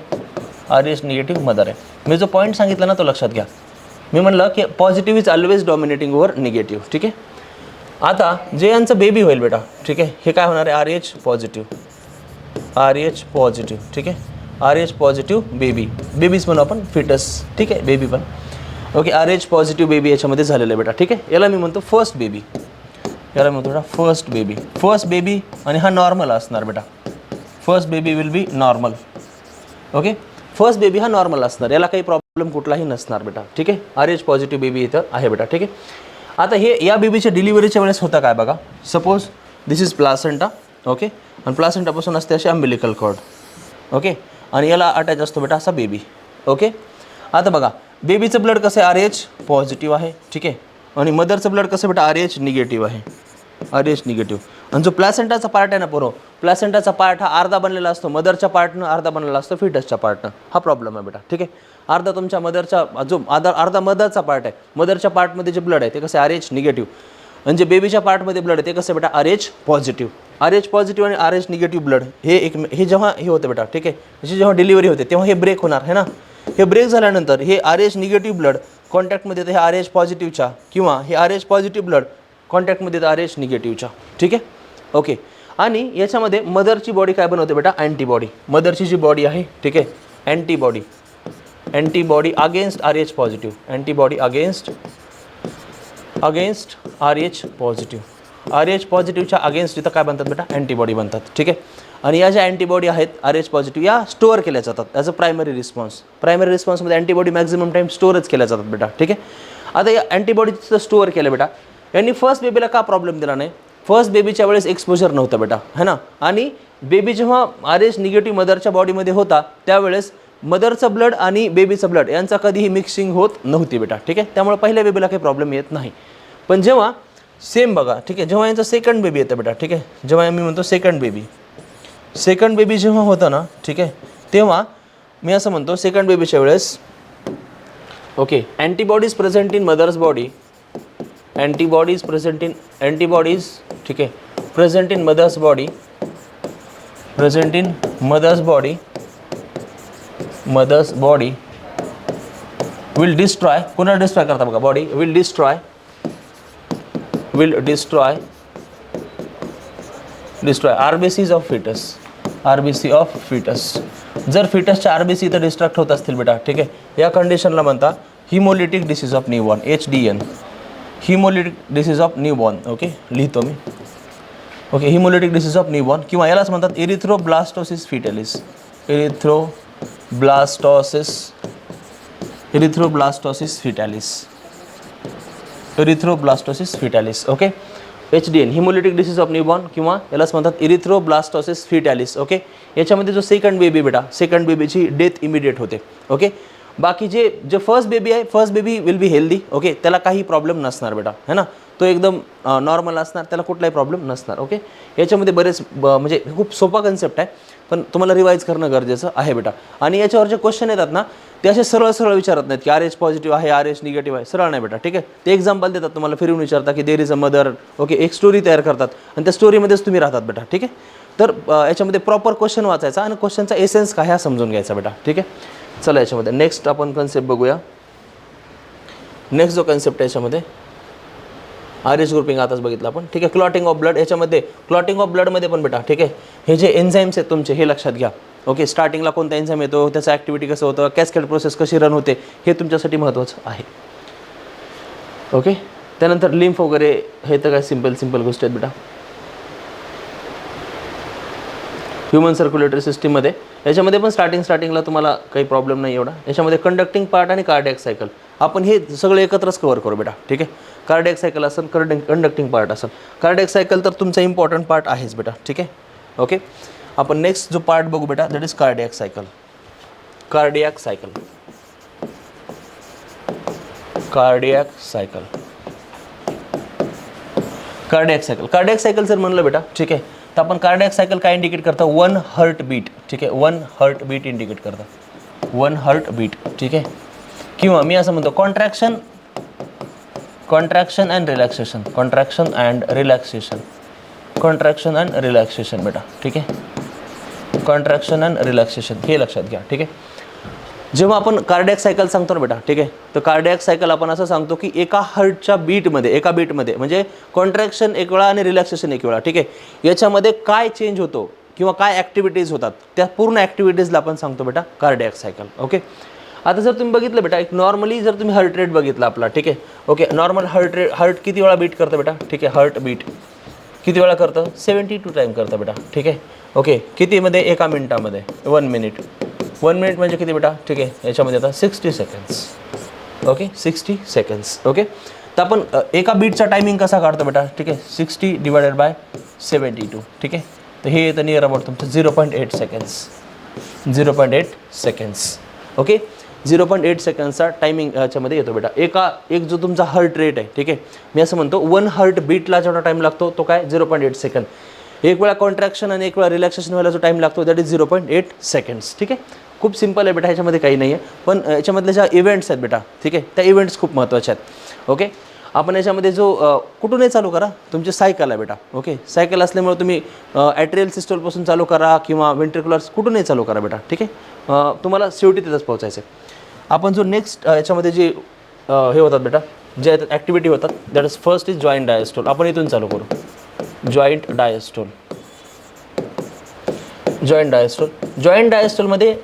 RH निगेटिव्ह मदर आहे. मी जो पॉईंट सांगितला ना तो लक्षात घ्या. मी म्हणलं की positive is always dominating over negative. ठीक आहे. आता जे यांचं बेबी होईल बेटा. ठीक आहे, हे काय होणार आहे, RH पॉझिटिव्ह. RH positive. ठीक आहे, RH पॉझिटिव्ह बेबीज म्हणू आपण, फिटस. ठीक आहे, बेबी पण. ओके, RH पॉझिटिव्ह बेबी याच्यामध्ये झालेलं आहे बेटा. ठीक आहे, याला मी म्हणतो फर्स्ट बेबी. याला मी म्हणतो बेटा फर्स्ट बेबी आणि हा नॉर्मल असणार बेटा. First baby will B normal. Okay, first baby हा नॉर्मल असणार, याला काही प्रॉब्लेम कुठलाही नसणार बेटा. ठीक आहे, RH पॉझिटिव्ह बेबी इथं आहे बेटा. ठीक आहे. आता हे या बेबीच्या डिलिव्हरीच्या वेळेस होतं काय बघा. Suppose this is placenta. Okay, आणि प्लासेंटापासून असते अशी अम्बिलिकल कॉर्ड. ओके, आणि याला अटॅच असतो बेटा असा बेबी. ओके, आता बघा बेबीचं ब्लड कसं आहे, RH पॉझिटिव्ह आहे. ठीक आहे, आणि मदरचं ब्लड कसं बेटा, RH निगेटिव्ह आहे. RH negative. आणि जो प्लासेंटाचा पार्ट आहे ना पोरो, प्लासेंटाचा पार्ट हा अर्धा बनलेला असतो मदरच्या पार्टनं, अर्धा बनलेला असतो फिटसच्या पार्टनं. हा प्रॉब्लेम आहे बेटा. ठीक आहे, अर्धा तुमच्या मदरच्या जो अर्धा मदरचा पार्ट आहे, मदरच्या पार्टमध्ये जे ब्लड आहे ते कसं RH निगेटिव्ह. आणि जे बेबीच्या पार्टमध्ये ब्लड आहे ते कसं बेटा, RH पॉझिटिव्ह. RH पॉझिटिव्ह आणि RH निगेटिव्ह ब्लड हे जेव्हा हे होतं बेटा. ठीक आहे, त्याची जेव्हा डिलिव्हरी होते तेव्हा हे ब्रेक होणार आहे ना. हे ब्रेक झाल्यानंतर हे RH निगेटिव्ह ब्लड कॉन्टॅक्टमध्ये येतं हे RH पॉझिटिव्हच्या, किंवा हे RH पॉझिटिव्ह ब्लड कॉन्टॅक्टमध्ये येतं RH निगेटिव्हच्या. ठीक आहे. ओके, आणि याच्यामध्ये मदरची बॉडी काय बनवते बेटा, अँटीबॉडी. मदरची जी बॉडी आहे, ठीक आहे, antibody against RH positive. Antibody against RH positive. RH पॉझिटिव्हच्या अगेन्स्ट इथं काय बनतात बेटा, अँटीबॉडी बनतात. ठीक आहे, आणि या ज्या अँटीबॉडी आहेत RH पॉझिटिव्ह या स्टोअर केल्या जातात ॲज अ प्रायमरी रिस्पॉन्समध्ये अँटीबॉडी मॅक्झिमम टाईम स्टोअरच केल्या जातात बेटा. ठीक आहे. आता या अँटीबॉडीचं स्टोअर केलं बेटा, यांनी फर्स्ट बेबीला का प्रॉब्लेम दिला नाही, फर्स्ट बेबीच्या वेळेस एक्सपोजर नव्हतं बेटा, है ना. आणि बेबी जेव्हा RH निगेटिव्ह मदरच्या बॉडीमध्ये होता त्यावेळेस मदरचं ब्लड आणि बेबीचं ब्लड यांचा कधीही मिक्सिंग होत नव्हती बेटा. ठीक आहे, त्यामुळे पहिल्या बेबीला काही प्रॉब्लेम येत नाही. पण जेव्हा सेम बघा, ठीक आहे, जेव्हा यांचा सेकंड बेबी येतं बेटा. ठीक आहे, जेव्हा मी म्हणतो सेकंड बेबी जेव्हा होतं ना, ठीक आहे, तेव्हा मी असं म्हणतो सेकंड बेबीच्या वेळेस okay antibodies present in mother's body, antibodies ठीक आहे present in mother's body will destroy. कोणाला डिस्ट्रॉय करता बघा, body will destroy RBCs of foetus. जर फिटसच्या RBC इथं डिस्ट्रॅक्ट होत असतील बेटा. ठीक आहे, या कंडिशनला म्हणता haemolytic disease of newborn, HDN. Haemolytic disease of newborn. Okay, लिहितो मी. Okay, haemolytic disease of newborn, किंवा यालाच म्हणतात erythroblastosis fetalis. Okay, HDN haemolytic disease of newborn, किंवा यालाच म्हणतात इरिथ्रोब्लास्टोसिस फिटॅलिस. ओके, याच्यामध्ये जो सेकंड बेबी बेटा, सेकंड बेबीची डेथ इमिडिएट होते. ओके, बाकी जे फर्स्ट बेबी आहे, first baby will be healthy. Okay, त्याला काही प्रॉब्लेम नसणार बेटा, है ना, तो एकदम नॉर्मल असणार, त्याला कुठलाही प्रॉब्लेम नसणार. ओके, याच्यामध्ये बरेच म्हणजे खूप सोपा कन्सेप्ट आहे, पण तुम्हाला रिवाईज करणं गरजेचं आहे बेटा. आणि याच्यावर जे क्वेश्चन येतात ना ते असे सरळ विचारत नाहीत की RH पॉझिटिव्ह आहे, RH निगेटिव्ह आहे, सरळ नाही बेटा. ठीक आहे, ते एक्झाम्पल देतात तुम्हाला, फिरून विचारतात की there is a mother. Okay, एक स्टोरी तयार करतात आणि त्या स्टोरीमध्येच तुम्ही राहतात बेटा. ठीक आहे, तर याच्यामध्ये प्रॉपर क्वेश्चन वाचायचा आणि क्वेश्चनचा एसेन्स काय हा समजून घ्यायचा बेटा. ठीक आहे, चला याच्यामध्ये नेक्स्ट आपण कन्सेप्ट बघूया. नेक्स्ट जो कन्सेप्ट आहे याच्यामध्ये RH ग्रुपिंग आताच बघितलं आपण, ठीक आहे. क्लॉटिंग ऑफ ब्लड, याच्यामध्ये क्लॉटिंग ऑफ ब्लडमध्ये पण बेटा, ठीक आहे, हे जे एन्झाईम्स आहेत तुमचे हे लक्षात घ्या. ओके, स्टार्टिंगला कोणता एन्झाईम येतो, त्याचं ॲक्टिव्हिटी कसं होतं, कॅस्केड प्रोसेस कशी रन होते, हे तुमच्यासाठी महत्त्वाचं आहे. ओके, त्यानंतर लिम्फ वगैरे हे तर काय सिम्पल गोष्टी आहेत बेटा. ह्युमन सर्क्युलेटरी सिस्टीममध्ये याच्यामध्ये पण स्टार्टिंगला तुम्हाला काही प्रॉब्लेम नाही एवढा. याच्यामध्ये कंडक्टिंग पार्ट आणि कार्डियक सायकल आपण हे सगळं एकत्रच कव्हर करू बेटा, ठीक आहे. कार्डियक सायकल असेल, कंडक्टिंग पार्ट असेल. कार्डियक सायकल तर तुमचा इम्पॉर्टंट पार्ट आहेच बेटा, ठीक आहे. ओके, आपण नेक्स्ट जो पार्ट बघू बेटा, that is cardiac cycle. Cardiac cycle, cardiac cycle, cardiac cycle. Cardiac cycle जर म्हणलं बेटा, ठीक आहे, तर आपण कार्डियक सायकल काय इंडिकेट करतो, 1 हार्ट बीट, ठीक आहे. 1 हार्ट बीट इंडिकेट करतं, 1 हार्ट बीट, ठीक आहे. किंवा मी असं म्हणतो contraction and relaxation, contraction and relaxation, contraction and relaxation बेटा, ठीक आहे. कॉन्ट्रॅक्शन अँड रिलॅक्सेशन हे लक्षात घ्या, ठीक आहे. जेव्हा आपण कार्डियक सायकल सांगतो ना बेटा, ठीक आहे, तर कार्डियक सायकल आपण असं सांगतो की एका हार्टच्या एका बीटमध्ये म्हणजे कॉन्ट्रॅक्शन एक वेळा आणि रिलॅक्सेशन एक वेळा, ठीक आहे, याच्यामध्ये काय चेंज होतो किंवा काय ॲक्टिव्हिटीज होतात त्या पूर्ण ॲक्टिव्हिटीजला आपण सांगतो बेटा कार्डियक सायकल. ओके, आता जर तुम्ही बघितलं बेटा, एक नॉर्मली जर तुम्ही हार्ट रेट बघितला आपला, ठीक आहे. ओके, नॉर्मल हार्ट किती वेळा बीट करतं बेटा, ठीक आहे. हार्ट बीट किती वेळा करतं, 72 टाईम करतं बेटा, ठीक आहे. ओके, कितीमध्ये, एका मिनिटामध्ये, 1 मिनिट. 1 मिनिट म्हणजे किती बेटा, ठीक आहे, याच्यामध्ये आता 60 सेकंड्स. Okay, 60 seconds. ओके, तर आपण एका बीटचा टायमिंग कसा काढतो बेटा, ठीक आहे, 60 डिवायडेड बाय 72, ठीक आहे. तर हे येतं नियर अबाउट तुमचं 0.8 सेकंड्स, 0.8 सेकंड्स. ओके, 0.8 सेकंड्सचा टायमिंग याच्यामध्ये येतो बेटा. एक जो तुमचा हार्ट रेट आहे, ठीक आहे, मी असं म्हणतो 1 हार्ट बीटला जेवढा टाईम लागतो तो काय 0.8 सेकंड. एक वेळा कॉन्ट्रॅक्शन आणि एक वेळा रिलॅक्सेशन व्हायला जो टाईम लागतो दॅट इज 0.8 सेकंड्स, ठीक आहे. खूप सिंपल आहे बेटा, ह्याच्यामध्ये काही नाही आहे. पण याच्यामधल्या ज्या इव्हेंट्स आहेत बेटा, ठीक आहे, त्या इव्हेंट्स खूप महत्त्वाच्या आहेत. ओके, आपण याच्यामध्ये जो कुठूनही चालू करा, तुमची सायकल आहे बेटा. ओके, सायकल असल्यामुळे तुम्ही ॲट्रियल सिस्टमपासून चालू करा किंवा वेंट्रिक्युलर्स कुठूनही चालू करा बेटा, ठीक आहे. तुम्हाला शेवटी तिथंच पोहोचायचं आहे. आपण जो नेक्स्ट याच्यामध्ये जे हे होतात बेटा, जे ॲक्टिव्हिटी होतात that is first is joint diastole. आपण इथून चालू करू, joint diastole. Joint diastole, joint डायस्टोलमध्ये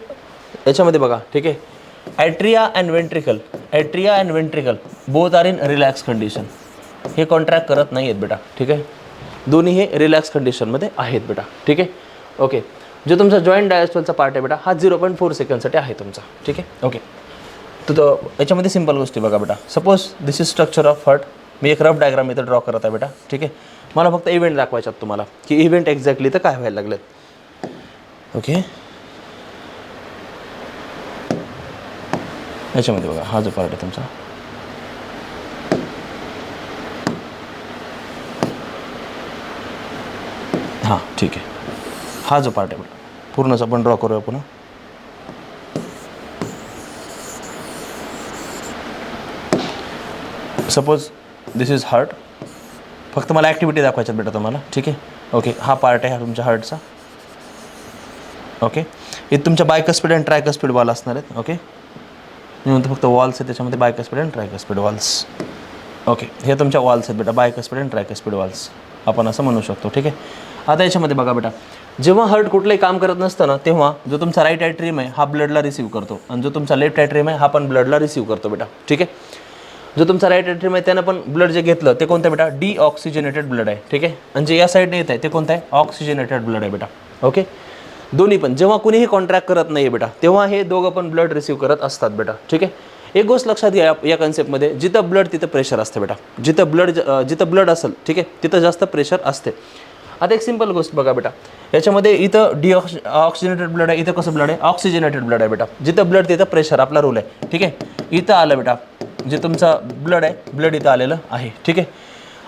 याच्यामध्ये बघा, ठीक आहे, atria and ventricle both are in relax condition. हे कॉन्ट्रॅक्ट करत नाही आहेत बेटा, ठीक आहे. दोन्ही हे रिलॅक्स कंडिशनमध्ये आहेत बेटा, ठीक आहे. ओके, जो तुमचा जॉईंट डायस्टोलचा पार्ट आहे बेटा हा 0.4 सेकंडसाठी आहे तुमचा, ठीक आहे. ओके, तर याच्यामध्ये सिंपल गोष्टी बघा बेटा. Suppose this is structure of heart. मी एक रफ डायग्राम इथं ड्रॉ करत आहे बेटा, ठीक आहे. मला फक्त इव्हेंट दाखवायच्यात तुम्हाला की इव्हेंट एक्झॅक्टली तर काय व्हायला लागलेत. ओके, याच्यामध्ये बघा हा जो पार्ट आहे तुमचा, हां ठीक आहे, हा जो पार्ट आहे बेटा पूर्णच आपण ड्रॉ करूया पुन्हा. Suppose this is heart. फक्त मला ॲक्टिव्हिटी दाखवायच्यात बेटा तुम्हाला, ठीक आहे. ओके, हा पार्ट आहे हा तुमच्या हार्टचा. ओके, इथे तुमच्या बायकस्पिड आणि ट्रायकस्पिड वॉल असणार आहेत. ओके, मी म्हणतो फक्त वॉल्स आहेत त्याच्यामध्ये, बायकस्पिड आणि ट्रायकस्पिड वॉल्स. ओके, हे तुमच्या वॉल्स आहेत बेटा, बायकस्पिड आणि ट्रायकस्पिड वॉल्स आपण असं म्हणू शकतो, ठीक आहे. आता याच्यामध्ये बघा बेटा, जेव्हा हार्ट कुठलंही काम करत नसतं ना तेव्हा जो तुमचा राईट ॲट्रियम आहे हा ब्लडला रिसीव्ह करतो आणि जो तुमचा लेफ्ट ॲट्रियम आहे हा पण ब्लडला रिसीव्ह करतो बेटा, ठीक आहे. जो तुमचा राईट ॲट्रियम आहे त्यानं पण ब्लड जे घेतलं ते कोणतं बेटा, डिऑक्सिजनेटेड ब्लड आहे, ठीक आहे. आणि जे या साईडने येत आहे ते कोणतं आहे, ऑक्सिजनेटेड ब्लड आहे बेटा. ओके, दोन्ही पण जेव्हा कुणीही कॉन्ट्रॅक्ट करत नाही आहे बेटा तेव्हा हे दोघं पण ब्लड रिसीव्ह करत असतात बेटा, ठीक आहे. एक गोष्ट लक्षात घ्या या कन्सेप्टमध्ये, जिथं ब्लड तिथं प्रेशर असते बेटा. जिथं ब्लड असेल, ठीक आहे, तिथं जास्त प्रेशर असते. आता एक सिंपल गोष्ट बघा बेटा, याच्यामध्ये इथं ऑक्सिजनेटेड ब्लड आहे, इथं कसं ब्लड आहे, ऑक्सिजनेटेड ब्लड आहे बेटा. जिथं ब्लड तिथं प्रेशर, आपला रूल आहे, ठीक आहे. इथं आलं बेटा, जे तुमचा ब्लड आहे, ब्लड इथं आलेलं आहे, ठीक आहे.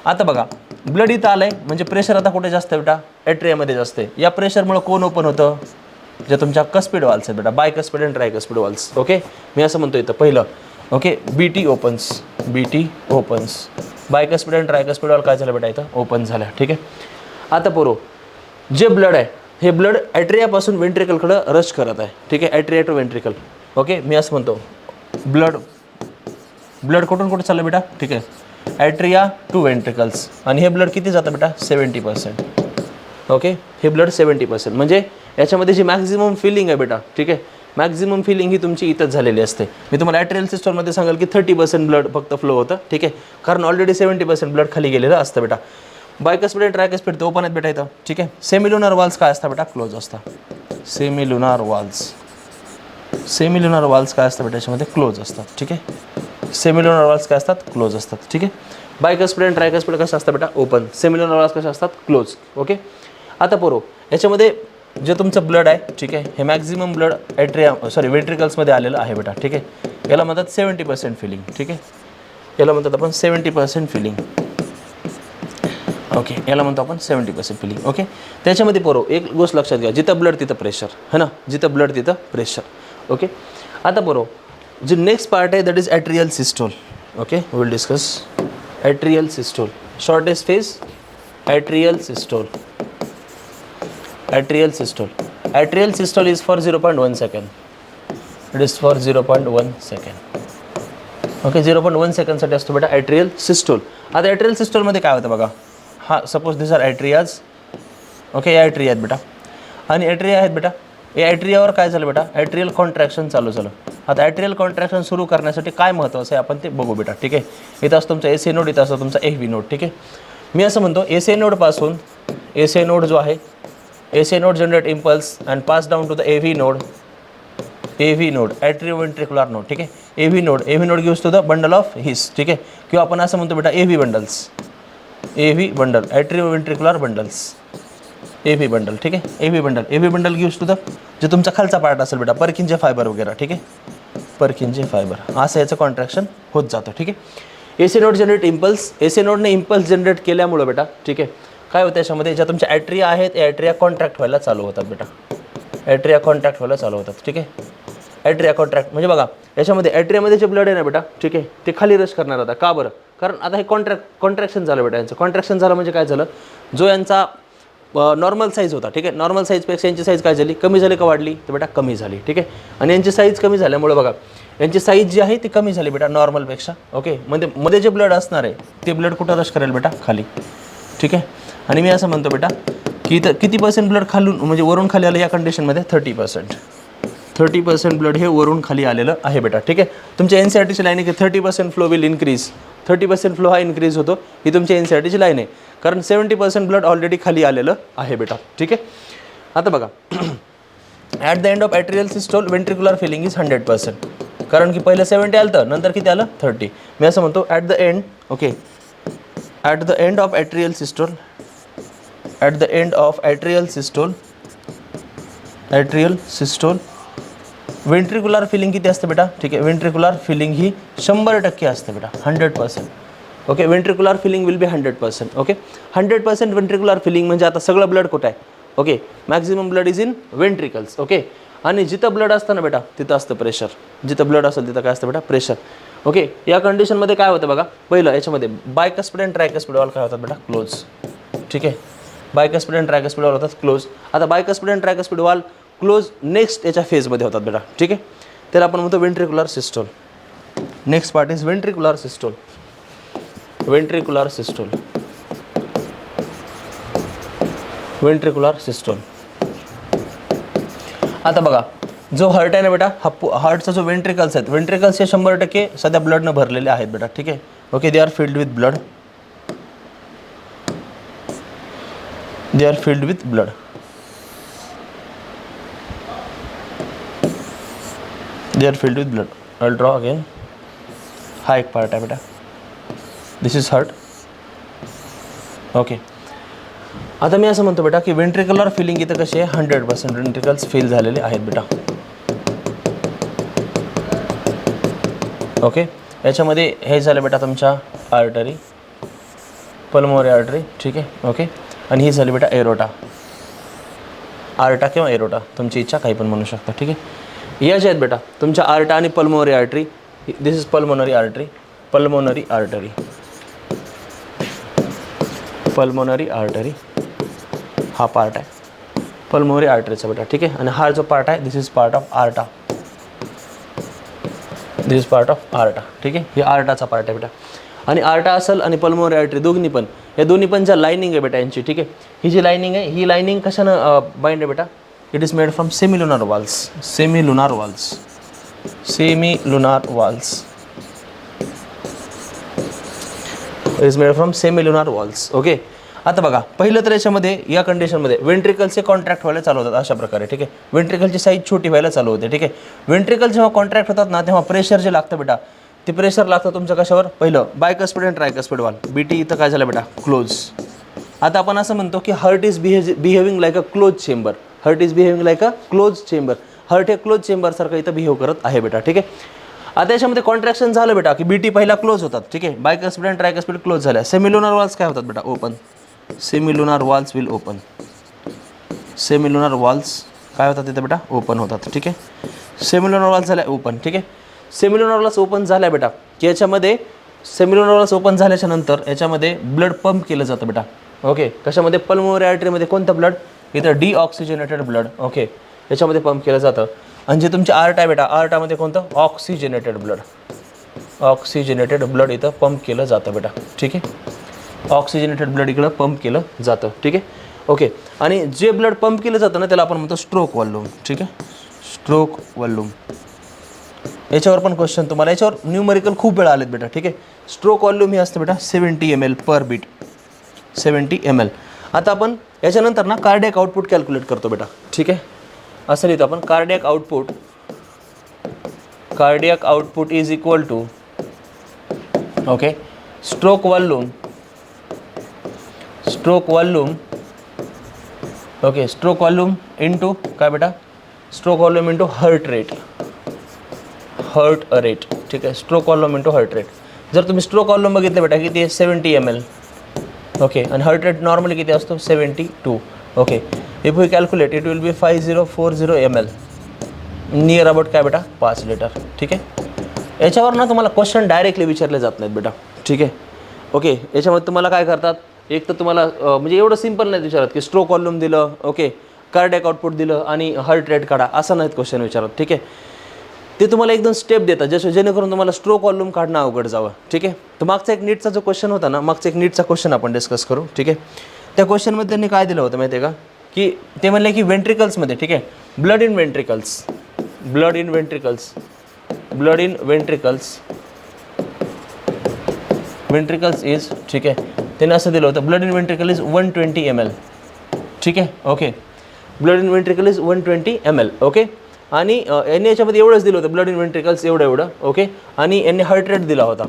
आता बघा, ब्लड इथं आलं आहे म्हणजे प्रेशर आता कुठे जास्त आहे बेटा, ॲट्रियामध्ये जास्त आहे. या प्रेशरमुळे कोण ओपन होतं, जे तुमच्या कस्पिड वॉल्स आहेत बेटा, बायकस्पिड आणि ट्रायकस्पिड वॉल्स. ओके, मी असं म्हणतो इथं पहिलं, ओके, BT ओपन्स, बायकस्पिड आणि ट्रायकस्पिड वॉल काय झालं बेटा, इथं ओपन झालं, ठीक आहे. आता पोरो, जे ब्लड आहे हे ब्लड ॲट्रियापासून वेंट्रिकलकडं रश करत आहे, ठीक आहे, ॲट्रिया टू वेंट्रिकल. ओके, मी असं म्हणतो ब्लड ब्लड कुठून कुठे चाललं बेटा, ठीक आहे, ॲट्रिया टू वेंट्रिकल्स, आणि हे ब्लड किती जातं बेटा, 70%. ओके, हे ब्लड 70%, म्हणजे याच्यामध्ये जी मॅक्झिमम फिलिंग आहे बेटा, ठीक आहे, मॅक्झिमम फिलिंग ही तुमची इथंच झालेली असते. मी तुम्हाला ॲट्रियल सिस्टममध्ये सांगाल की 30% ब्लड फक्त फ्लो होतं, ठीक आहे, कारण ऑलरेडी 70% ब्लड खाली गेलेलं असतं बेटा. बायकस्पिड आणि ट्रायकस्पिड ते ओपन आहेत बेटा इथं, ठीक आहे. सेमिल्युनर वॉल्स काय असतात बेटा, क्लोज असतात. सेमिल्युनर वॉल्स काय असतात बेटा, याच्यामध्ये क्लोज असतात, ठीक आहे. सेमिल्युनर वॉल्स काय असतात, क्लोज असतात, ठीक आहे. बायकस्पिड आणि ट्रायकस्पिड कसं असतं बेटा, ओपन. सेमिल्युनर वॉल्स कसे असतात, क्लोज. ओके, आता पोरो याच्यामध्ये जे तुमचं ब्लड आहे, ठीक आहे, हे मॅक्झिमम ब्लड वेंट्रिकल्समध्ये आलेलं आहे बेटा, ठीक आहे. याला म्हणतात 70% फिलिंग, ठीक आहे. याला म्हणतात आपण 70% फिलिंग. ओके, याला म्हणतो आपण 70% फिलिंग. ओके, त्याच्यामध्ये पोरो एक गोष्ट लक्षात घ्या, जिथं ब्लड तिथं प्रेशर, है ना, जिथं ब्लड तिथं प्रेशर. ओके, आता पोरो जे नेक्स्ट पार्ट आहे that is atrial systole. Okay, will discuss atrial systole. Shortest phase atrial systole. Atrial systole is for 0.1 second. It is for 0.1 second. Okay, 0.1 सेकंडसाठी असतो बेटा ॲट्रियल सिस्टोल. आता ॲट्रियल सिस्टोलमध्ये काय होतं बघा, हा सपोज दिस आर ॲट्रियाज. ओके, या ॲट्रिया आहेत बेटा, आणि ॲट्रिया आहेत बेटा. या ॲट्रियावर काय झालं बेटा, ॲट्रियल कॉन्ट्रॅक्शन चालू झालं. आता ॲट्रियल कॉन्ट्रॅक्शन सुरू करण्यासाठी काय महत्त्वाचं आहे आपण ते बघू बेटा, ठीक आहे. इथं असतो तुमचा एस ए नोड, इथं असतो तुमचा एव्ही नोड, ठीक आहे. मी असं म्हणतो एस ए नोडपासून एस ए नोड जो आहे, S A node generate impulse and pass down to the AV node, atrioventricular node, ठीक आहे. AV node gives to the bundle of His, ठीक आहे, किंवा आपण असं म्हणतो बेटा AV bundles, atrioventricular bundles, AV bundle, ठीक आहे. AV bundle gives to the जे तुमचा खालचा पार्ट असेल बेटा, पर्किंजे फायबर वगैरे, ठीक आहे, पर्किंजे फायबर, असं याचं कॉन्ट्रॅक्शन होत जातं, ठीक आहे. S A node generate impulse, S A नोडने इम्पल्स जनरेट केल्यामुळं बेटा, ठीक आहे, काय होतं याच्यामध्ये, ज्या तुमच्या ॲट्रिया आहेत ॲट्रिया कॉन्ट्रॅक्ट व्हायला चालू होतात बेटा, ॲट्रिया कॉन्ट्रॅक्ट व्हायला चालू होतात, ठीक आहे. ॲट्रिया कॉन्ट्रॅक्ट म्हणजे बघा याच्यामध्ये ॲट्रियामध्ये जे ब्लड आहे ना बेटा, ठीक आहे, ते खाली रश करणार होता. का बरं, कारण आता हे कॉन्ट्रॅक्शन झालं बेटा. यांचं कॉन्ट्रॅक्शन झालं म्हणजे काय झालं, जो यांचा नॉर्मल साईज होता, ठीक आहे, नॉर्मल साईजपेक्षा यांची साईज काय झाली, कमी झाली का वाढली, तर बेटा कमी झाली, ठीक आहे. आणि यांची साईज कमी झाल्यामुळे बघा यांची साईज जी आहे ती कमी झाली बेटा नॉर्मलपेक्षा. ओके, मध्ये जे ब्लड असणार आहे ते ब्लड कुठं रश करेल बेटा, खाली, ठीक आहे. आणि मी असं म्हणतो बेटा की इथं किती पर्सेंट ब्लड खालून म्हणजे वरून खाली आलं या कंडिशनमध्ये, 30% ब्लड हे वरून खाली आलेलं आहे बेटा, ठीक आहे. तुमच्या एन सी आर टीची लाईन आहे की 30% फ्लो विल इन्क्रीज, 30% फ्लो हा इन्क्रीज होतो, ही तुमची एन सी आर टीची लाईन आहे, कारण 70% ब्लड ऑलरेडी खाली आलेलं आहे बेटा, ठीक आहे. आता बघा at the end of atrial systole ventricular filling is 100%, कारण की पहिलं 70 आलं तर नंतर किती आलं, 30. मी असं म्हणतो at the end, okay, at the end of atrial systole, ventricular filling किती असते बेटा, ठीक आहे. वेंट्रिक्युलर फिलिंग ही 100% असते बेटा, 100%. Okay, ventricular filling will be 100%. Okay, 100% ventricular filling म्हणजे आता सगळं ब्लड कुठं आहे, okay, maximum blood is in ventricles. Okay, आणि जिथं ब्लड असतं ना बेटा तिथं असतं प्रेशर, जिथं ब्लड असेल तिथं काय असतं बेटा, प्रेशर. ओके, या कंडिशनमध्ये काय होतं बघा, पहिलं याच्यामध्ये बायकस्पिड आणि ट्रायकस्पिड वॉल काय होतात बेटा, क्लोज, ठीक आहे. बायकस्पिड आणि ट्रायकस्पिड वॉल होतात क्लोज. आता बायकस्पिड आणि ट्रायकस्पिड वॉल क्लोज नेक्स्ट याच्या फेजमध्ये होतात बेटा, ठीक आहे. त्याला आपण म्हणतो ventricular systole. Next part is ventricular systole. आता बघा जो हार्ट आहे ना बेटा, हार्टचा जो वेंट्रिकल्स आहेत, वेंट्रिकल्स हे 100% सध्या ब्लडनं भरलेले आहेत बेटा, ठीक आहे. Okay, they are filled with blood, I'll draw again. हा एक पार्ट आहे बेटा, दिस इज हार्ट. ओके, आता मी असं म्हणतो बेटा की वेंट्रिक्युलर फिलिंग इथं कशी आहे, 100% वेंट्रिकल्स फिल झालेले आहेत बेटा. ओके, याच्यामध्ये हे झालं बेटा तुमच्या आर्टरी, पल्मोनरी आर्टरी, ठीक आहे. ओके, आणि ही झाली बेटा एरोटा, आर्टा किंवा एरोटा, तुमची इच्छा काही पण म्हणू शकता, ठीक आहे. या जे आहेत बेटा तुमच्या आर्टा आणि pulmonary artery, this is pulmonary artery, हा पार्ट आहे पल्मोनरी आर्टरीचा बेटा, ठीक आहे. आणि हा जो पार्ट आहे this is part of aorta, this part of aorta, ठीक आहे, हे आर्टाचा पार्ट आहे बेटा. आणि आर्टा असेल आणि पल्मोनरी आर्टरी दोन्ही पण, या दोन्ही पण ज्या लाईनिंग आहे बेटा यांची, ठीक आहे, ही जी लाईनिंग आहे ही लाईनिंग कशानं बाइंड आहे बेटा, it is made from semilunar valves, semilunar valves, semilunar valves, is made from semilunar valves. Okay. आता बघा, पहिलं तर याच्यामध्ये या कंडिशनमध्ये वेंट्रिकलचे कॉन्ट्रॅक्ट व्हायला चालू होतात अशा प्रकारे, ठीक आहे, वेंट्रिकलची साईज छोटी व्हायला चालू होते, ठीक आहे. वेंट्रिकल जेव्हा कॉन्ट्रॅक्ट होतात ना तेव्हा प्रेशर जे लागतं बेटा, ते प्रेशर लागतं तुमच्या कशावर, पहिलं बायकस्पिड आणि ट्रायकस्पिड वाल, बीटी इथं काय झालं बेटा, क्लोज. आता आपण असं म्हणतो की heart is behaving like a close chamber, heart is behaving like a close chamber, heart हे क्लोज चेंबरसारखं इथं बिहेव करत आहे बेटा, ठीक आहे. आता याच्यामध्ये कॉन्ट्रॅक्शन झालं बेटा की बीटी पहिला क्लोज होतात, ठीक आहे, बायकस्पिड आणि ट्रायकस्पिड क्लोज झाल्या. सेमिलुनार वॉल्स काय होतात बेटा, open, semilunar valves will open, semilunar valves काय होतात तिथे बेटा, ओपन होतात, ठीक आहे. सेमिलुनार वॉल्स झाल्या ओपन, ठीक आहे. सेमिलुनार वॉल्स ओपन झाल्या बेटा की याच्यामध्ये सेमिलुनार वॉल्स ओपन झाल्याच्या नंतर याच्यामध्ये ब्लड पंप केलं जातं बेटा. ओके. कशामध्ये, पल्मोनरी आर्टरीमध्ये कोणतं ब्लड, इथं डिऑक्सिजनेटेड ब्लड, ओके, याच्यामध्ये पंप केलं जातं. आणि जे तुमचे आर्ट आहे बेटा, आर्टामध्ये कोणतं, ऑक्सिजनेटेड ब्लड, ऑक्सिजनेटेड ब्लड इथं पंप केलं जातं बेटा, ठीक आहे. ऑक्सिजनेटेड ब्लड इकडं पंप केलं जातं, ठीक आहे. ओके. आणि जे ब्लड पंप केलं जातं ना त्याला आपण म्हणतो स्ट्रोक वॉल्यूम, ठीक आहे, स्ट्रोक वॉल्यूम. याच्यावर पण क्वेश्चन तुम्हाला, याच्यावर न्यूमरिकल खूप वेळा आलेत बेटा, ठीक आहे. स्ट्रोक वॉल्यूम हे असतं बेटा 70 ml पर बीट, 70 ml. आता आपण याच्यानंतर ना कार्डियक आउटपुट कॅल्क्युलेट करतो बेटा, ठीक आहे. असं लिहितो आपण, cardiac output is equal to, okay, stroke volume, okay, stroke volume into काय बेटा, stroke volume into heart rate, ठीक आहे, stroke volume into heart rate. जर तुम्ही स्ट्रोक वॉल्यूम बघितलं बेटा किती आहे, 70 ml, ओके, आणि हार्ट रेट नॉर्मली किती असतो, 72, okay. If we calculate it will be 5040 ml, near about काय बेटा, 5 लिटर, ठीक आहे. याच्यावर ना तुम्हाला क्वेश्चन डायरेक्टली विचारले जात नाहीत बेटा, ठीक आहे. ओके. याच्यामध्ये तुम्हाला काय करतात, एक तर तुम्हाला म्हणजे एवढं सिंपल नाही विचारत की स्ट्रोक वॉल्यूम दिलं, ओके, कार्डियक आउटपुट दिलं आणि हार्ट रेट काढा, असं नाहीत क्वेश्चन विचारत, ठीक आहे. ते तुम्हाला एकदम स्टेप देतात जेणेकरून तुम्हाला स्ट्रोक वॉल्यूम काढणं अवघड जावं, ठीक आहे. तर मागचा एक नीटचा जो क्वेश्चन होता ना, मागचा एक नीटचा क्वेश्चन आपण डिस्कस करू, ठीक आहे. त्या क्वेश्चनमध्ये त्यांनी काय दिलं होतं माहिती आहे का, की ते म्हणले की वेंट्रिकल्समध्ये, ठीक आहे, ब्लड इन वेंट्रिकल्स इज, ठीक आहे, त्यांनी असं दिलं होतं, blood in ventricle is 120 ml, ठीक आहे, okay, blood in ventricle is 120 ml, okay. आणि यांनी याच्यामध्ये एवढंच दिलं होतं, ब्लड इन वेंट्रिकल्स एवढं, ओके. आणि यांनी हार्ट रेट दिला होता,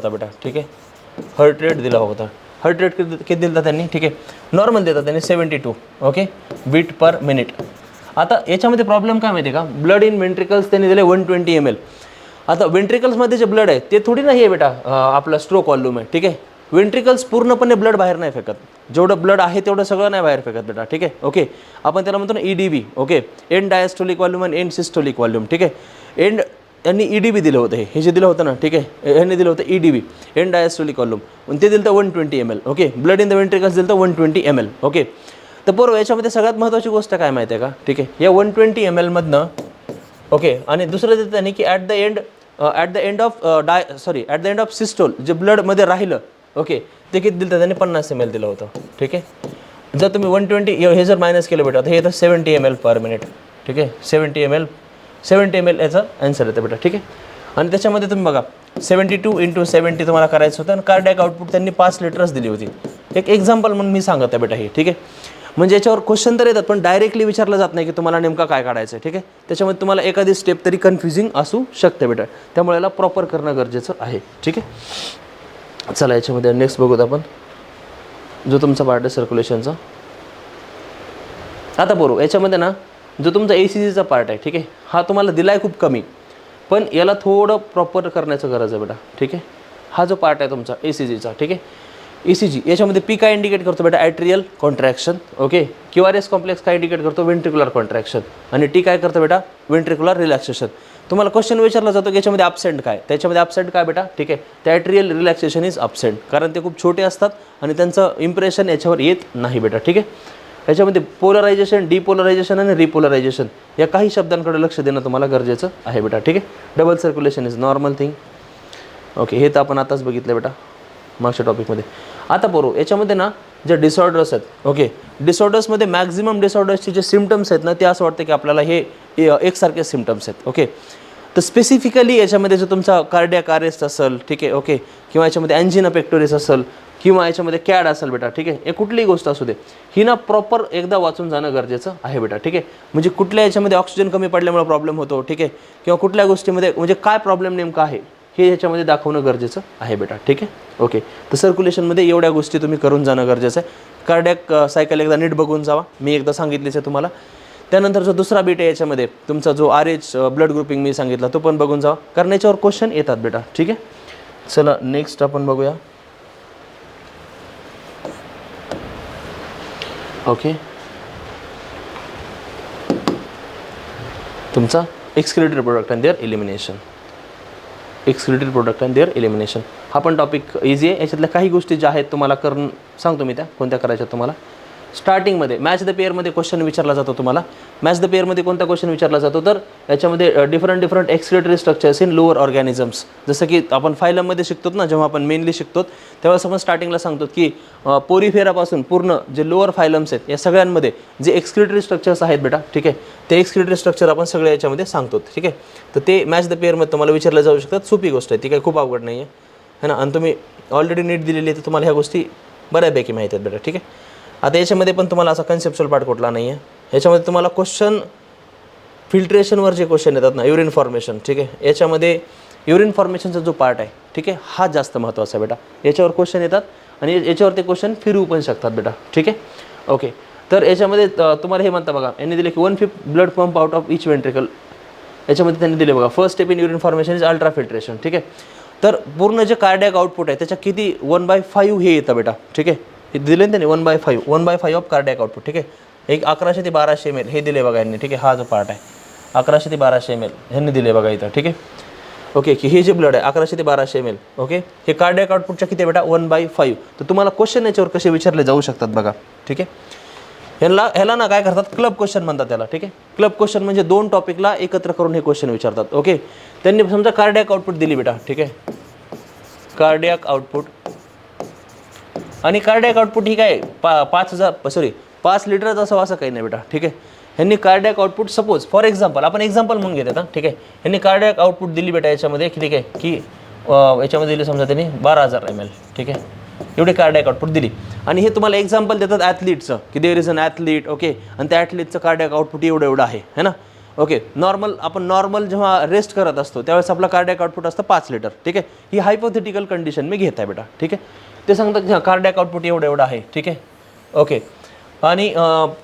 बेटा, ठीक आहे, हार्ट रेट दिला होता. हार्ट रेट किती दिला त्यांनी, ठीक आहे, नॉर्मल देतात त्यांनी 72, ओके, बीट पर मिनिट. आता याच्यामध्ये प्रॉब्लेम काय माहिती आहे का, ब्लड इन वेंट्रिकल्स त्यांनी दिले 120 ml. आता वेंट्रिकल्समध्ये जे ब्लड आहे ते थोडी नाही आहे बेटा आपला स्ट्रोक वॉल्यूम आहे, ठीक आहे. वेंट्रिकल्स पूर्णपणे ब्लड बाहेर नाही फेकत, जेवढं ब्लड आहे तेवढं सगळं नाही बाहेर फेकत बेटा, ठीक आहे. ओके. आपण त्याला म्हणतो ना EDB, okay, end diastolic volume आणि एंड सिस्टोलिक वॉल्यूम, ठीक आहे. एंड यांनी EDB दिलं होतं, हे जे दिलं होतं ना, ठीक आहे, यांनी दिलं होतं EDB, एंड डायस्टोलिक वॉल्यूम, आणि ते दिलं होतं 120 ml, okay. Blood in the ventricles दिलं होतं 120 ml, ओके. तर बरोबर याच्यामध्ये सगळ्यात महत्त्वाची गोष्ट काय माहिती आहे का, ठीक आहे, या 120 ml मधनं, ओके. आणि दुसरं देतं त्यांनी की at the end of systole जे ब्लडमध्ये राहिलं, ओके, ते किती दिलं त्यांनी 50 ml दिलं होतं, ठीक आहे. जर तुम्ही 120 हे जर मायनस केलं बेटा तर हे येतं 70 ml पर मिनिट, ठीक आहे, 70 ml याचं आन्सर येतं बेटा, ठीक आहे. आणि त्याच्यामध्ये तुम्ही बघा 72 × 70 तुम्हाला करायचं होतं आणि कार्डियक आउटपुट त्यांनी 5 लिटर्स दिली होती. एक एक्झाम्पल म्हणून मी सांगत आहे बेटा हे, ठीक आहे. म्हणजे याच्यावर क्वेश्चन तर येतात पण डायरेक्टली विचारलं जात नाही की तुम्हाला नेमका काय काढायचं आहे, ठीक आहे. त्याच्यामध्ये तुम्हाला एखादी स्टेप तरी कन्फ्युजिंग असू शकते बेटा, त्यामुळे याला प्रॉपर करणं गरजेचं आहे, ठीक आहे. चला याच्यामध्ये नेक्स्ट बघूत आपण जो तुमचा पार्ट आहे सर्क्युलेशनचा. आता बरोबर याच्यामध्ये ना जो तुमचा ECGचा पार्ट आहे, ठीक आहे, हा तुम्हाला दिला आहे खूप कमी, पण याला थोडं प्रॉपर करण्याचं गरज आहे बेटा, ठीक आहे. हा जो पार्ट आहे तुमचा ECGचा, ठीक आहे, ECG याच्यामध्ये P काय इंडिकेट करतो बेटा, atrial contraction, okay. QRS complex काय इंडिकेट करतो, वेंट्रिक्युलर कॉन्ट्रॅक्शन, आणि T काय करतो बेटा, वेंट्रिक्युलर रिलॅक्सेशन. तुम्हाला क्वेश्चन विचारला जातो की याच्यामध्ये ॲबसेंट काय, त्याच्यामध्ये ॲबसेंट काय बेटा, ठीक आहे, त्या ॲट्रियल रिलॅक्सेशन इज ॲबसेंट, कारण ते खूप छोटे असतात आणि त्यांचं इम्प्रेशन याच्यावर येत नाही बेटा, ठीक आहे. याच्यामध्ये पोलरायझेशन, डिपोलरायझेशन आणि रिपोलरायझेशन या काही शब्दांकडे लक्ष देणं तुम्हाला गरजेचं आहे बेटा. ठीक आहे. Double circulation is normal thing. Okay, हे तर आपण आताच बघितलं बेटा मागच्या टॉपिकमध्ये. आता पोरो याच्यामध्ये ना जे डिसऑर्डर्स आहेत, ओके, डिसऑर्डर्समध्ये मॅक्झिमम डिसऑर्डर्सचे जे सिम्पटम्स आहेत ना ते असं वाटतं की आपल्याला हे एकसारखे सिम्पटम्स आहेत. ओके, तर स्पेसिफिकली याच्यामध्ये जो तुमचा कार्डियाक अरेस्ट असेल, ठीक आहे, ओके, किंवा याच्यामध्ये अँजिना पेक्टोरिस असेल किंवा याच्यामध्ये कॅड असेल बेटा, ठीक आहे, हे कुठलीही गोष्ट असू दे, ही ना प्रॉपर एकदा वाचून जाणं गरजेचं आहे बेटा. ठीक आहे, म्हणजे कुठल्या याच्यामध्ये ऑक्सिजन कमी पडल्यामुळे प्रॉब्लेम होतो, ठीक आहे, किंवा कुठल्या गोष्टीमध्ये म्हणजे काय प्रॉब्लेम नेमका आहे हे ह्याच्यामध्ये दाखवणं गरजेचं आहे बेटा. ठीक आहे. ओके, तर सर्क्युलेशनमध्ये एवढ्या गोष्टी तुम्ही करून जाणं गरजेचं आहे. कार्डियाक सायकल एकदा नीट बघून जावा, मी एकदा सांगितलीच आहे तुम्हाला. त्यानंतर जो दुसरा बीट आहे याच्यामध्ये तुमचा जो RH ब्लड ग्रुपिंग मी सांगितला तो पण बघून जावा, कारण याच्यावर क्वेश्चन येतात बेटा. ठीक आहे. चला नेक्स्ट आपण बघूया. ओके, तुमचा excretory product and their elimination. Excretory product and their elimination हा पण टॉपिक इझी आहे. याच्यातल्या काही गोष्टी ज्या आहेत तुम्हाला करून सांगतो मी, त्या कोणत्या करायच्या तुम्हाला. स्टार्टिंगमध्ये मॅच द पेअरमध्ये क्वेश्चन विचारला जातो तुम्हाला. मॅच द पेअरमध्ये कोणता क्वेश्चन विचारला जातो तर याच्यामध्ये different excretory structures in lower organisms. जसं की आपण फायलममध्ये शिकतो ना, जेव्हा आपण मेनली शिकतो तेव्हा आपण स्टार्टिंगला सांगतो की पोरीफेरापासून पूर्ण जे लोअर फायलम्स आहेत या सगळ्यांमध्ये जे एक्सक्रिटरी स्ट्रक्चर्स आहेत बेटा, ठीक आहे, ते एक्सक्रिटरी स्ट्रक्चर आपण सगळे याच्यामध्ये सांगतो. ठीक आहे, तर ते मॅच द पेअरमध्ये तुम्हाला विचारलं जाऊ शकतात. सोपी गोष्ट आहे ती, काही खूप अवघड नाही आहे ना, आणि तुम्ही ऑलरेडी नीट दिलेली आहे तर तुम्हाला ह्या गोष्टी बऱ्यापैकी माहिती आहेत बेटा. ठीक आहे. आता याच्यामध्ये पण तुम्हाला असा कन्सेप्च्युअल पार्ट कुठला नाही आहे. याच्यामध्ये तुम्हाला क्वेश्चन फिल्ट्रेशनवर जे क्वेश्चन येतात ना, युरिन फॉर्मेशन, ठीक आहे, याच्यामध्ये युरिन फॉर्मेशनचा जो पार्ट आहे, ठीक आहे, हा जास्त महत्त्वाचा आहे बेटा. याच्यावर क्वेश्चन येतात आणि याच्यावर ते क्वेश्चन फिरवू पण शकतात बेटा. ठीक आहे. ओके, तर याच्यामध्ये तुम्हाला हे म्हणता बघा, यांनी दिले की 1/5 blood pump out of each ventricle. याच्यामध्ये त्यांनी दिले बघा, first step in urine formation is ultra filtration. ठीक आहे, तर पूर्ण जे कार्डियाक आउटपुट आहे त्याच्या किती 1/5 हे येतं बेटा. ठीक आहे, हे दिले ना त्यांनी 1/5 ऑफ कार्डियाक आउटपुट. ठीक आहे, एक 1100 ते 1200 ml हे दिले बघा यांनी. ठीक आहे, हा जो पार्ट आहे 1100 ते 1200 ml ह्यांनी दिले बघा इथं. ठीक आहे. ओके, की हे जे ब्लड आहे 1100 ते 1200 ml, ओके, हे कार्डियाक आउटपुटच्या किती बेटा 1/5. तर तुम्हाला क्वेश्चन याच्यावर कसे विचारले जाऊ शकतात बघा. ठीक आहे, ह्याला ना काय करतात, क्लब क्वेश्चन म्हणतात त्याला. ठीक आहे, क्लब क्वेश्चन म्हणजे 2 टॉपिकला एकत्र करून हे क्वेश्चन विचारतात. ओके, त्यांनी समजा कार्डियाक आउटपुट दिली बेटा. ठीक आहे, कार्डियाक आउटपुट, आणि कार्डियाक आउटपुट ही काय 5 लिटरच असावं असं काही नाही बेटा. ठीक आहे, ह्यांनी cardiac output suppose for example आपण एक्झाम्पल म्हणून घेतात. ठीक आहे, ह्यांनी कार्डियाक आउटपुट दिली बेटा याच्यामध्ये, ठीक आहे, की याच्यामध्ये दिली समजा त्यांनी 12,000 ml. ठीक आहे, एवढे कार्डियाक आउटपुट दिली आणि हे तुम्हाला एक्झाम्पल देतात ॲथलीटचं, की there is an athlete. Okay, आणि त्या ॲथलीटचं कार्डियाक आउटपुट एवढं आहे ना. ओके, आपण नॉर्मल जेव्हा रेस्ट करत असतो त्यावेळेस आपला कार्डियाक आउटपुट असतं 5 लिटर. ठीक आहे, ही हायपोथेटिकल कंडिशन मी घेत आहे बेटा. ठीक आहे, ते सांगतात की हां कार्डियाक आउटपुट एवढं आहे. ठीक आहे. ओके, आणि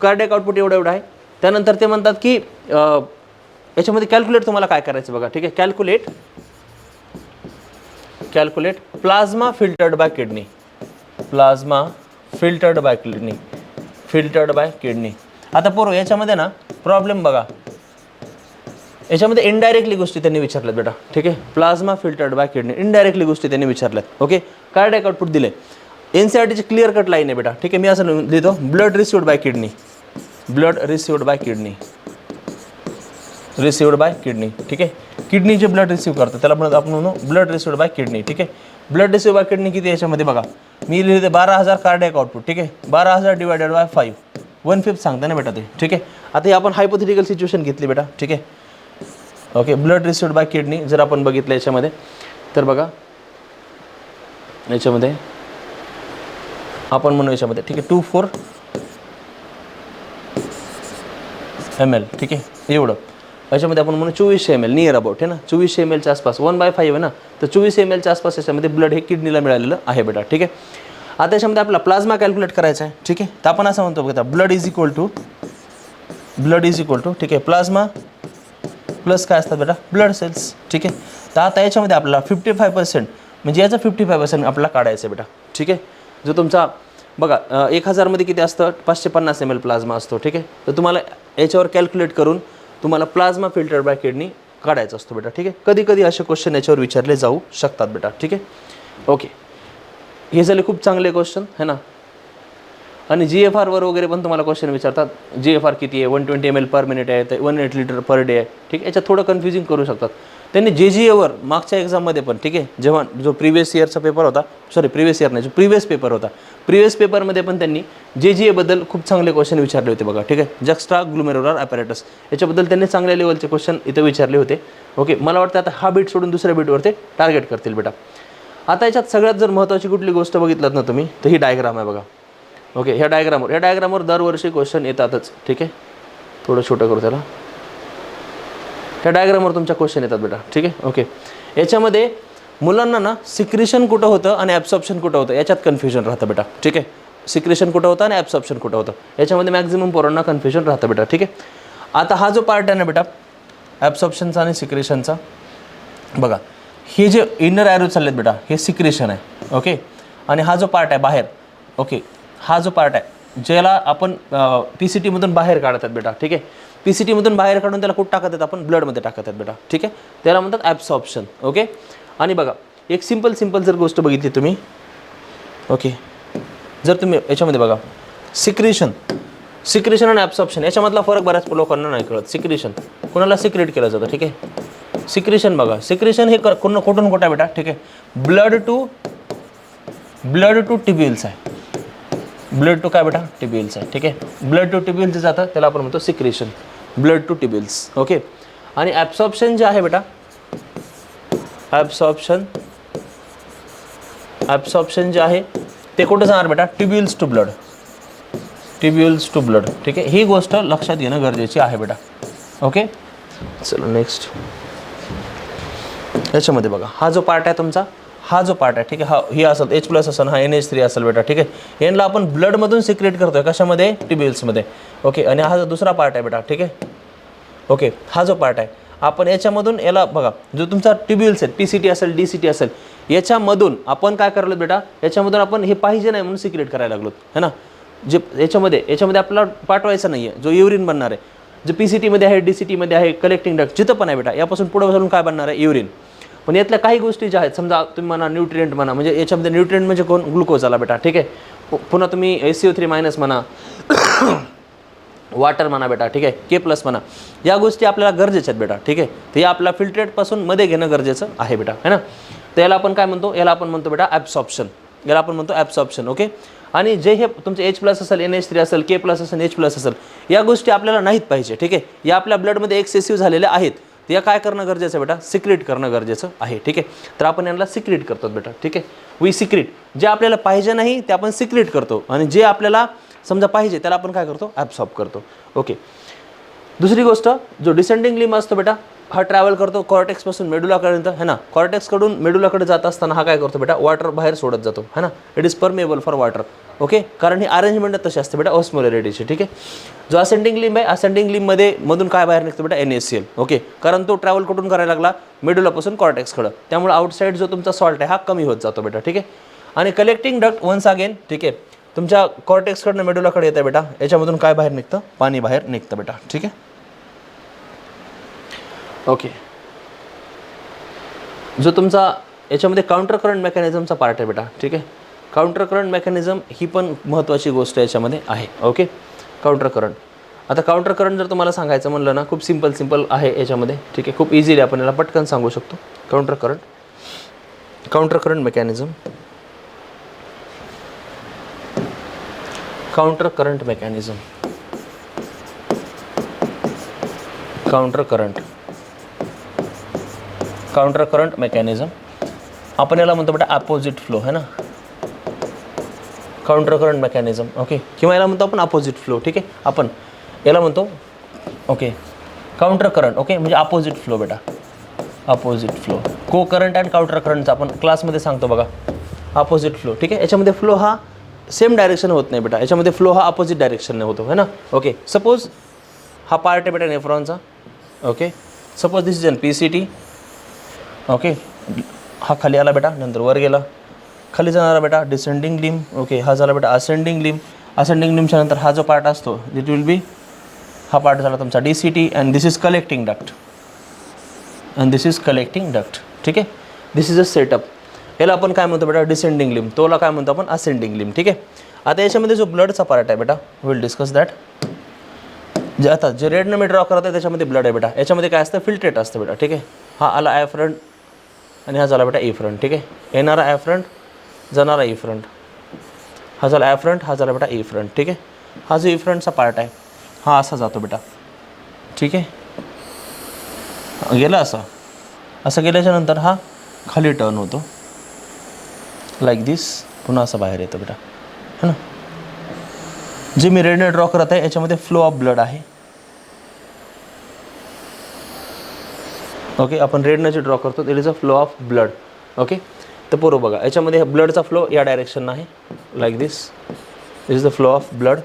कार्डियाक आउटपुट एवढं आहे. त्यानंतर ते म्हणतात की याच्यामध्ये कॅल्क्युलेट तुम्हाला काय करायचं बघा. ठीक आहे, calculate plasma filtered bye kidney. Plasma filtered bye kidney. आता पोरो याच्यामध्ये ना प्रॉब्लेम बघा, याच्यामध्ये इनडायरेक्टली गोष्टी त्यांनी विचारल्यात बेटा. ठीक आहे, plasma filtered bye kidney indirectly गोष्टी त्यांनी विचारल्यात. ओके, कार्डियाक आउटपुट दिले, NCERTची क्लिअर कट लाईन आहे बेटा. ठीक आहे, मी असं लिहितो, ब्लड रिसिव्ड बाय किडनी. ठीक आहे, किडनी जे ब्लड रिसिव्ह करतं त्याला म्हणत आपण म्हणू ब्लड रिसिव्ड बाय किडनी. ठीक आहे, ब्लड रिसिव्ह बाय किडनी किती याच्यामध्ये बघा, मी लिहिते 12,000 कार्डियाक आउटपुट. ठीक आहे, 12,000 डिवायडेड बाय 5, 1/5 सांगता ना बेटा ते. ठीक आहे, आता हे आपण हायपोथेटिकल सिच्युएशन घेतली बेटा. ठीक आहे. Okay, blood received bye kidney जर आपण बघितलं याच्यामध्ये तर बघा, याच्यामध्ये आपण म्हणू याच्यामध्ये, ठीक आहे, 24 ml. ठीक आहे, एवढं याच्यामध्ये आपण म्हणू 2400 ml नियर अबाउट आहे ना, 2400 ml च्या आसपास 1/5 आहे ना, तर 2400 ml च्या आसपास याच्यामध्ये ब्लड हे किडनीला मिळालेलं आहे बेटा. ठीक आहे, आता याच्यामध्ये आपला प्लाझ्मा कॅल्क्युलेट करायचा आहे. ठीक आहे, तर आपण असं म्हणतो बघा, ब्लड इज इक्वल टू ठीक आहे, प्लाझ्मा प्लस काय असतात बेटा ब्लड सेल्स. ठीक आहे, तर आता याच्यामध्ये आपल्याला 55% म्हणजे याचा 55% आपल्याला काढायचं आहे बेटा. ठीक आहे, जो तुमचा बघा 1000 मध्ये किती असतं 550 ml प्लाझ्मा असतो. ठीक आहे, तर तुम्हाला याच्यावर कॅल्क्युलेट करून तुम्हाला प्लाझ्मा फिल्टर बाय किडनी काढायचा असतो बेटा. ठीक आहे, कधी कधी असे क्वेश्चन याच्यावर विचारले जाऊ शकतात बेटा. ठीक आहे. ओके, हे झाले खूप चांगले क्वेश्चन है ना. आणि GFR वर वगैरे पण तुम्हाला क्वेश्चन विचारतात. GFR किती आहे, 120 ml पर मिनिट आहे, तर 180 लिटर पर डे आहे. ठीक आहे, याच्यात थोडं कन्फ्युजिंग करू शकतात. त्यांनी JGA मागच्या एक्झाममध्ये पण, ठीक आहे, जेव्हा जो प्रिव्हियस इयरचा पेपर होता, प्रिव्हियस इयर नाही, जो प्रिव्हियस पेपर होता, प्रिव्हियस पेपरमध्ये पण त्यांनी JGA बद्दल खूप चांगले क्वेश्चन विचारले होते बघा. ठीक आहे, जक्स्ट्रा ग्लुमेरुलर ॲपॅरेटस याच्याबद्दल त्यांनी चांगल्या लेवलचे क्वेश्चन इथं विचारले होते. ओके, मला वाटतं आता हा बीट सोडून दुसऱ्या बीटवर ते टार्गेट करतील बेटा. आता याच्यात सगळ्यात जर महत्त्वाची कुठली गोष्ट बघितलात ना तुम्ही, तर ही डायग्राम आहे बघा. ओके, ह्या डायग्रामवर दरवर्षी क्वेश्चन येतातच. ठीक आहे, थोडं छोटं करू त्याला. ह्या डायग्रामवर तुमच्या क्वेश्चन येतात बेटा. ठीक आहे, ओके. याच्यामध्ये मुलांना ना सिक्रेशन कुठं होतं आणि ॲब्सॉर्प्शन कुठं होतं याच्यात कन्फ्युजन राहतं बेटा. ठीक आहे, सिक्रेशन कुठं होतं आणि ॲब्सॉर्प्शन कुठं होतं याच्यामध्ये मॅक्झिमम पोरांना कन्फ्युजन राहतं बेटा. ठीक आहे, आता हा जो पार्ट आहे ना बेटा ॲब्सॉर्प्शनचा आणि सिक्रेशनचा, बघा हे जे इनर ॲरो चाललेत बेटा हे सिक्रेशन आहे. ओके, आणि हा जो पार्ट आहे बाहेर, ओके, हा जो पार्ट आहे ज्याला आपण PCTमधून बाहेर काढतात बेटा. ठीक आहे, PCTमधून बाहेर काढून त्याला कुठं टाकत आहेत आपण, ब्लडमध्ये टाकत आहेत बेटा. ठीक आहे, त्याला म्हणतात ॲब्सॉर्प्शन. ओके, आणि बघा एक सिंपल जर गोष्ट बघितली तुम्ही, ओके, जर तुम्ही याच्यामध्ये बघा सिक्रेशन आणि ॲब्सॉर्प्शन याच्यामधला फरक बऱ्याच लोकांना नाही कळत. सिक्रेशन कोणाला सिक्रेट केलं जातं. ठीक आहे, सिक्रेशन बघा, सिक्रेशन हे कुठून कुठं आहे बेटा. ठीक आहे, ब्लड टू ट्युब्युल्स आहे. ब्लड टू काय बेटा, ट्युब्युल्स आहे. ठीक आहे, ब्लड टू ट्युब्युल्स जातं त्याला आपण म्हणतो secretion, blood to tubules. Okay, आणि ॲब्सॉर्प्शन जे आहे बेटा, ॲब्सॉर्प्शन जे आहे ते कुठं जाणार बेटा, ट्युब्युल्स टू ब्लड. ठीक आहे, ही गोष्ट लक्षात घेणं गरजेची आहे बेटा. ओके, चलो नेक्स्ट. याच्यामध्ये बघा हा जो पार्ट आहे तुमचा, हा जो पार्ट आहे, ठीक आहे, हा ही असेल H+ असेल, हा NH3 असेल बेटा. ठीक आहे, यांना आपण ब्लडमधून सिक्रेट करतोय कशामध्ये, ट्युब्युल्समध्ये. ओके, आणि हा जो दुसरा पार्ट आहे बेटा. ठीक आहे, ओके, हा जो पार्ट आहे आपण याच्यामधून याला बघा, जो तुमचा ट्युब्युल्स आहेत PCT असेल DCT असेल, याच्यामधून आपण काय करलो बेटा, याच्यामधून आपण हे पाहिजे नाही म्हणून सिक्रेट करायला लागलो है ना. जे याच्यामध्ये आपल्याला पाठवायचं नाही आहे, जो युरिन बनणार आहे, जो PCTमध्ये आहे DCTमध्ये आहे, कलेक्टिंग डक्ट जिथं पण आहे बेटा, यापासून पुढे चालून काय बनणार आहे, युरिन. पण यातल्या काही गोष्टी ज्या आहेत, समजा तुम्ही म्हणा न्यूट्रिएंट म्हणा, म्हणजे याच्यामध्ये न्यूट्रिएंट म्हणजे कोण, ग्लुकोज आला बेटा. ठीक आहे, पुन्हा तुम्ही SCO3- म्हणा, वॉटर म्हणा बेटा. ठीक आहे, K+ म्हणा, या गोष्टी आपल्याला गरजेच्या आहेत बेटा. ठीक आहे, तर या आपल्या फिल्ट्रेटपासून मध्ये घेणं गरजेचं आहे बेटा, है ना. तर याला आपण काय म्हणतो, याला आपण म्हणतो बेटा ॲब्सॉर्प्शन. ओके, आणि जे हे तुमचे H+ असेल, NH3 असेल, K+ असेल, H+ असेल, या गोष्टी आपल्याला नाहीत पाहिजे. ठीक आहे, या आपल्या ब्लडमध्ये एक्सेसिव्ह झालेल्या आहेत, या काय करणं गरजेचं आहे बेटा, सिक्रेट करणं गरजेचं आहे. ठीक आहे, तर आपण यांना सिक्रेट करतो बेटा. ठीक आहे, वी सिक्रेट, जे आपल्याला पाहिजे नाही ते आपण सिक्रेट करतो, आणि जे आपल्याला समजा पाहिजे त्याला आपण काय करतो, ॲब्सॉर्ब करतो. ओके, दुसरी गोष्ट, जो डिसेंडिंग लिंब असतो बेटा, हा ट्रॅव्हल करतो कॉर्टेक्सपासून मेडुलापर्यंत है ना. कॉर्टेक्सकडून मेडुलाकडे जात असताना हा काय करतो बेटा, वॉटर बाहेर सोडत जातो है ना. It is permeable for water. Okay, कारण ही अरेंजमेंट तशी असते बेटा ऑस्मोलॅरिटीची. ठीक आहे, जो असेंडिंग लिंब आहे, असेंडिंग लिंबमध्ये मधून काय बाहेर निघतो बेटा, NaCl. ओके, कारण तो ट्रॅव्हल कुठून करायला लागला, मेडुलापासून कॉर्टेक्सकडं, त्यामुळे आउटसाईड जो तुमचा सॉल्ट आहे हा कमी होत जातो बेटा. ठीक आहे, आणि कलेक्टिंग डक्ट वन्स अगेन, ठीक आहे, तुमच्या कॉर्टेक्सकडनं मेडुलाकडे येतं बेटा, याच्यामधून काय बाहेर निघतं, पाणी बाहेर निघतं बेटा. ठीक आहे, ओके, जो तुमचा याच्यामध्ये काउंटर करंट मेकॅनिझमचा पार्ट आहे बेटा. ठीक आहे, काउंटर करंट मेकॅनिझम ही पण महत्त्वाची गोष्ट याच्यामध्ये आहे. Okay, counter current. आता काउंटर करंट जर तुम्हाला सांगायचं म्हणलं ना, खूप सिंपल आहे याच्यामध्ये. ठीक आहे, खूप इझिली आपण याला पटकन सांगू शकतो. Counter current mechanism, counter current mechanism आपण याला म्हणतो बेटा अपोजिट फ्लो है ना, काउंटर करंट मेकॅनिझम. ओके, किंवा याला म्हणतो आपण अपोजिट फ्लो. ठीक आहे, आपण याला म्हणतो ओके काउंटर करंट. ओके, म्हणजे अपोजिट फ्लो बेटा, अपोजिट फ्लो. को करंट अँड काउंटर करंटचा आपण क्लासमध्ये सांगतो बघा, अपोजिट फ्लो. ठीक आहे, याच्यामध्ये फ्लो हा सेम डायरेक्शन होत नाही बेटा, याच्यामध्ये फ्लो हा अपोजिट डायरेक्शनने होतो है ना. ओके, सपोज हा पार्ट आहे बेटा नेफ्रॉनचा. Okay, suppose this is an PCT. Okay, हा खाली आला बेटा, नंतर वर गेला, खाली जाणारा बेटा डिसेंडिंग लिंब. ओके, हा झाला बेटा असेंडिंग लिंब. असेंडिंग लिंबच्या नंतर हा जो पार्ट असतो इट विल बी, हा पार्ट झाला तुमचा DCT, and this is collecting duct. ठीक आहे, दिस इज अ सेटअप. याला आपण काय म्हणतो बेटा, डिसेंडिंग लिंब, तोला काय म्हणतो आपण असेंडिंग लिंब. ठीक आहे, आता याच्यामध्ये जो ब्लडचा पार्ट आहे बेटा, विल डिस्कस दॅट. जे आता जे रेडनं मी ड्रॉ करत आहे त्याच्यामध्ये ब्लड आहे बेटा. याच्यामध्ये काय असतं, फिल्ट्रेट असतं बेटा. ठीक आहे, हा आला आय फ्रंट आणि हा झाला बेटा ई फ्रंट. ठीक आहे, येणारा आय फ्रंट, जाणारा ई फ्रंट, हा झाला आय फ्रंट, हा झाला बेटा ई फ्रंट. ठीक आहे, हा जो ई फ्रंटचा पार्ट आहे हा असा जातो बेटा. ठीक आहे, गेला असा, असं गेल्याच्या नंतर हा खाली टर्न होतो लाईक दिस, पुन्हा असं बाहेर येतं बेटा, है ना. जे मी रेडने ड्रॉ करत आहे याच्यामध्ये फ्लो ऑफ ब्लड आहे. ओके, आपण रेडनं जे ड्रॉ करतो it is a flow of blood. Okay, तर पूर्व बघा याच्यामध्ये ब्लडचा फ्लो या डायरेक्शन आहे like this, is the flow of blood.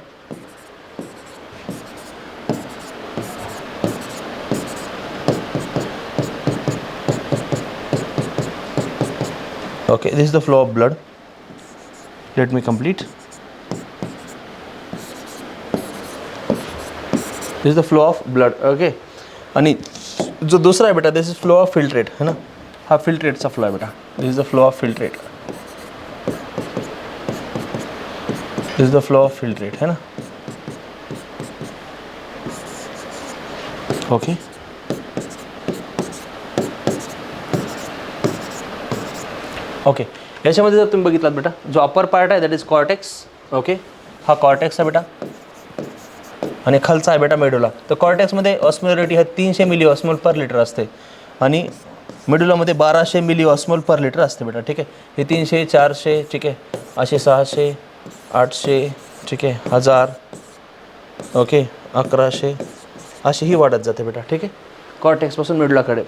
Okay, this is the flow of blood. Let me complete. This is the flow of blood. Okay, आणि जो दुसरा आहे बेटा, this is flow of filtrate, है ना. हा फिल्ट्रेटचा फ्लो आहे बेटा. This is the flow of filtrate. This is the flow of filtrate, है ना. ओके, ओके, याच्यामध्ये जर तुम्ही बघितलात बेटा, जो अपर पार्ट आहे दॅट इज कॉर्टेक्स. ओके, हा कॉर्टेक्स आहे बेटा आणि खालचा आहे बेटा मेडुला. तर कॉर्टेक्समध्ये ऑस्मोलरिटी आहे 300 मिली ऑस्मोल पर लिटर असते आणि मेडुलामध्ये 1200 मिली ऑस्मोल पर लिटर असते बेटा. ठीक आहे, हे 300, 400, ठीक आहे, असे 600, 800, ठीक आहे, 1000, ओके, 1100, अशी ही वाढत जाते बेटा. ठीक आहे, कॉर्टेक्सपासून मेडुलाकडे.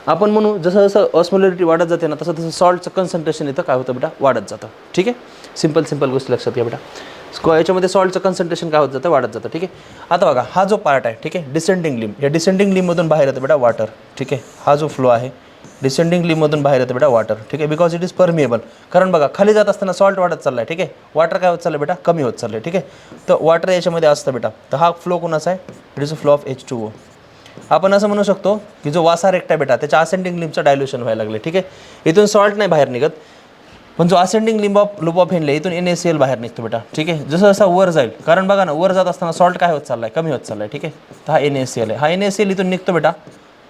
आपण म्हणू जसं जसं ऑस्मोलरिटी वाढत जाते ना तसं तसं सॉल्टचं कन्सन्ट्रेशन इथं काय होतं बेटा, वाढत जातं. ठीक आहे, सिंपल गोष्टी लक्षात घ्या बेटा. याच्यामध्ये सॉल्टचं कन्सन्ट्रेशन काय होत जातं, वाढत जातं. ठीक आहे, आता बघा हा जो पार्ट आहे, ठीक आहे, डिसेंडिंग लिम्ब, या डिसेंडिंग लिम्बमधून बाहेर येतं बेटा वॉटर. ठीक आहे, हा जो फ्लो आहे डिसेंडिंग लिम्बमधून बाहेर येतं बेटा वॉटर. ठीक आहे, बिकॉज इट इज परमिएबल. कारण बघा खाली जात असताना सॉल्ट वाढत चालला आहे. ठीक आहे, वॉटर काय होत चाललं बेटा, कमी होत चाललं आहे. ठीक आहे, तर वॉटर याच्यामध्ये असतं बेटा. तर हा फ्लो कोणाचा आहे, it is a flow of H2O. आपण असं म्हणू शकतो की जो वासा रेक्टा बेटा त्याच्या असेंडिंग लिम्बचं डायल्युशन व्हायला लागले. ठीक आहे, इथून सॉल्ट नाही बाहेर निघत, पण जो ascending limb of loop of Henley इथून NaCl बाहेर निघतो बेटा. ठीक आहे, जसं जसं वर जाईल, कारण बघा ना वर जात असताना सॉल्ट काय होत चालला आहे, कमी होत चालला आहे. ठीक आहे, तर हा NaCl आहे, हा NaCl इथून निघतो बेटा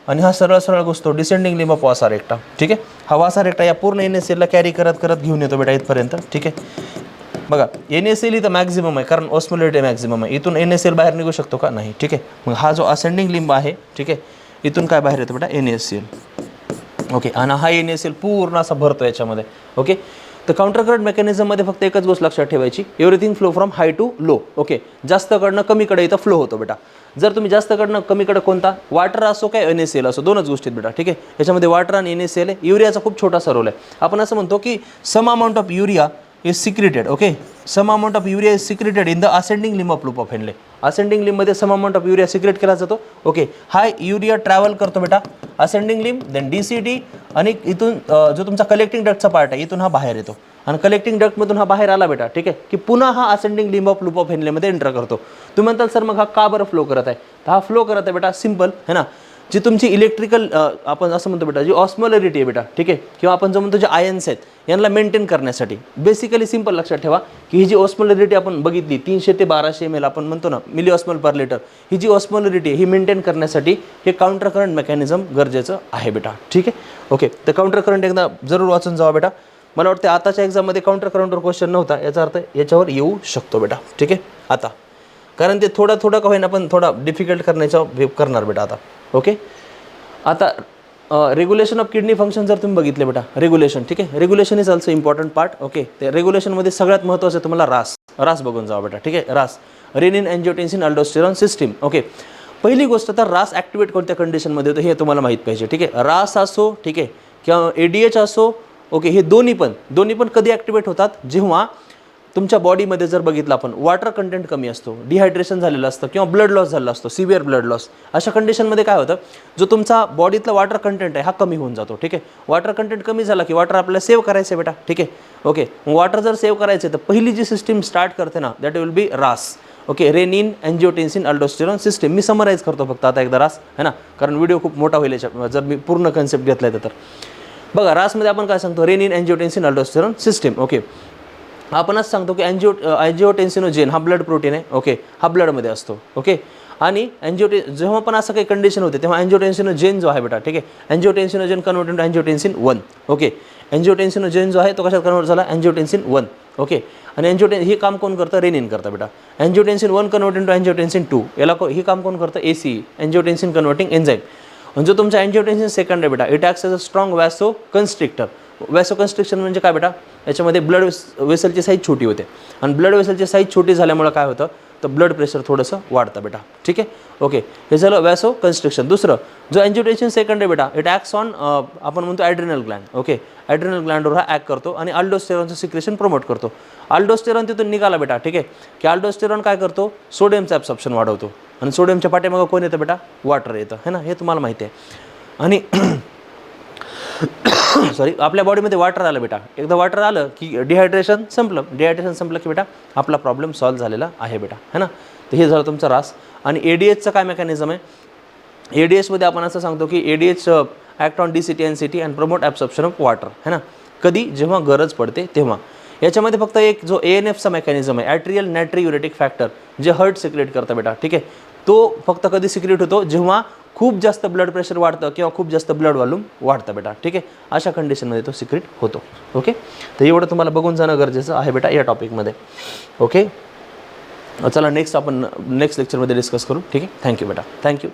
आणि हा सरळ घुसतो डिसेंडिंग लिम्ब ऑफ वासा रेक्टा. ठीक आहे, हा वासा रेक्टा या पूर्ण NaClला कॅरी करत घेऊन येतो बेटा इथपर्यंत. ठीक आहे, बघा NaCl इथं मॅक्झिमम आहे कारण ऑस्मोलरिटी मॅक्झिमम आहे. इथून NaCl बाहेर निघू शकतो का, नाही. ठीक आहे, मग हा जो असेंडिंग लिंब आहे, ठीक आहे, इथून काय बाहेर येतो बेटा, NaCl. ओके, आणि हा NaCl पूर्ण असा भरतो याच्यामध्ये. ओके, तर काउंटर करंट मेकॅनिझममध्ये फक्त एकच गोष्ट लक्षात ठेवायची, everything flow from high to low. Okay, जास्तकडनं कमीकडे इथं फ्लो होतो बेटा. जर तुम्ही जास्तकडनं कमीकडे कोणता वॉटर असो काय NaCl असो, दोनच गोष्टीत बेटा. ठीक आहे, याच्यामध्ये वॉटर आणि NaCl आहे. युरियाचा खूप छोटासा रोल आहे. आपण असं म्हणतो की some amount of urea is secreted. Okay, some amount of urea is secreted in the ascending limb of loop of Henle. Ascending लिम्बमध्ये some amount of urea secret केला जातो. ओके, हा युरिया ट्रॅव्हल करतो बेटा असेंडिंग लिम्ब, देन DCT, आणि इथून जो तुमचा कलेक्टिंग डक्टचा पार्ट आहे इथून हा बाहेर येतो आणि कलेक्टिंग डक्टमधून हा बाहेर आला बेटा. ठीक आहे, की पुन्हा हा ascending limb of loop of हेनलेमध्ये एंटर करतो. तुम्ही म्हणताल सर मग हा का बरं फ्लो करत आहे, तर हा फ्लो करत आहे बेटा सिंपल है ना. जी तुमची इलेक्ट्रिकल आपण असं म्हणतो बेटा जी ऑस्मोलरिटी आहे बेटा, ठीक आहे, किंवा आपण जो म्हणतो जे आयन्स आहेत यांना मेंटेन करण्यासाठी, बेसिकली सिंपल लक्षात ठेवा की ही जी ऑस्मोलरिटी आपण बघितली 300 ते 1200 ml आपण म्हणतो ना मिली ऑस्मोल पर लिटर, ही जी ऑस्मोलरिटी ही मेंटेन करण्यासाठी हे काउंटर करंट मेकॅनिझम गरजेचं आहे बेटा. ठीक आहे, ओके, तर काउंटर करंट एकदा जरूर वाचून जावा बेटा. मला वाटतं आताच्या एक्झाममध्ये काउंटर करंटवर क्वेश्चन नव्हता, याचा अर्थ याच्यावर येऊ शकतो बेटा. ठीक आहे, आता कारण ते थोडं का होईना पण थोडा डिफिकल्ट करण्याचा करणार बेटा आता. ओके, आता रेग्युलेशन ऑफ किडनी फंक्शन जर तुम्ही बघितले बेटा, रेग्युलेशन, ठीक आहे, regulation is also important part. Okay, ते रेग्युलेशनमध्ये सगळ्यात महत्त्वाचं तुम्हाला रास बघून जावा बेटा. ठीक आहे, रास, rennin angiotensin aldosterone system. Okay, पहिली गोष्ट तर रास ॲक्टिवेट कोणत्या कंडिशनमध्ये होतं हे तुम्हाला माहीत पाहिजे. ठीक आहे, रास असो, ठीक आहे, किंवा ADH असो. ओके, हे दोन्ही पण कधी ॲक्टिवेट होतात, जेव्हा तुमच्या बॉडीमध्ये जर बघितलं आपण वॉटर कंटेंट कमी असतो, डिहायड्रेशन झालेलं असतं किंवा ब्लड लॉस झालेला असतो, सिव्हिअर ब्लड लॉस. अशा कंडिशनमध्ये काय होतं, जो तुमचा बॉडीतला वॉटर कंटेंट आहे हा कमी होऊन जातो. ठीक आहे, वॉटर कंटेंट कमी झाला की वॉटर आपल्याला सेव्ह करायचं आहे बेटा. ठीक आहे, ओके, वॉटर जर सेव्ह करायचं आहे तर पहिली जी सिस्टीम स्टार्ट करते ना that will be RAAS. Okay, renin angiotensin aldosterone system. मी समराईज करतो फक्त आता एकदा रास, है ना, कारण व्हिडिओ खूप मोठा होईल जर मी पूर्ण कन्सेप्ट घेतला तर. बघा रासमध्ये आपण काय सांगतो, rennin angiotensin aldosterone system. Okay, आपणच सांगतो की अँजिओटेन्सिनोजेन हा ब्लड प्रोटीन आहे, ओके, हा ब्लडमध्ये असतो, ओके. आणि जेव्हा पण असं काही कंडिशन होते तेव्हा अँजिओटेन्सिनोजेन जो आहे बेटा, ठीक आहे, अँजिओटेन्सिनोजेन कन्वर्ट इंटू अँजिओटेन्सिन 1, ओके. अँजिओटेन्सिनोजेन जो आहे तो कशात कन्वर्ट झाला, अँजिओटेन्सिन 1, ओके. आणि हे काम कोण करतं, रेनिन करतं बेटा. अँजिओटेन्सिन 1 कन्वर्ट इंटू अँजिओटेन्सिन 2, याला हे काम कोण करतं, ACE, अँजिओटेन्सिन कन्वर्टिंग एन्झाईम. आणि जो तुमचा अँजिओटेन्सिन सेकंड आहे बेटा, it acts as a strong vasoconstrictor. Vasoconstriction म्हणजे काय बेटा, याच्यामध्ये ब्लड वेसलची साईज छोटी होते आणि ब्लड वेसलची साईज छोटी झाल्यामुळे काय होतं, तर ब्लड प्रेशर थोडंसं वाढतं बेटा, ठीक आहे, ओके. हे झालं वॅसो कन्स्ट्रिक्शन. दुसरं, जो अँजिओटेन्सिन सेकंड आहे बेटा, इट ॲक्ट्स ऑन आपण म्हणतो ॲड्रिनल ग्लँड, ओके. ॲड्रिनल ग्लँडवर हा ॲक्ट करतो आणि अल्डोस्टेरॉनचं सिक्रेशन प्रमोट करतो. अल्डोस्टेरॉन तिथून निघाला बेटा, ठीक आहे, की अल्डोस्टेरॉन काय करतो, सोडियमचं ॲब्सॉर्प्शन वाढवतो आणि सोडियमच्या पाठीमागं कोण येतं बेटा, वॉटर येतं, है ना, हे तुम्हाला माहिती आहे. आणि सॉरी, आपल्या बॉडीमध्ये वॉटर आलं बेटा, एकदा वॉटर आलं की डिहायड्रेशन संपलं की बेटा आपला प्रॉब्लेम सॉल्व्ह झालेला आहे बेटा, है ना. तर हे झालं तुमचा रास. आणि ADHचं काय मेकॅनिझम आहे, ADHमध्ये आपण असं सांगतो की ADH act on DCT and CT and promote absorption of water, है ना. कधी, जेव्हा गरज पडते तेव्हा. याच्यामध्ये फक्त एक जो ANFचा मेकॅनिझम आहे, ॲट्रियल नायट्रियुरेटिक फॅक्टर, जे हर्ट सिक्रेट करतं बेटा, ठीक आहे, तो फक्त कधी सिक्रेट होतो, जेव्हा खूप जास्त ब्लड प्रेशर वाढतं किंवा खूप जास्त ब्लड व्हॉल्यूम वाढतं बेटा, ठीक आहे, अशा कंडिशनमध्ये तो सिक्रेट होतो, ओके. तर एवढं तुम्हाला बघून जाणं गरजेचं आहे बेटा या टॉपिकमध्ये, ओके. चला नेक्स्ट आपण नेक्स्ट लेक्चरमध्ये डिस्कस करू, ठीक आहे. थँक्यू बेटा, थँक्यू.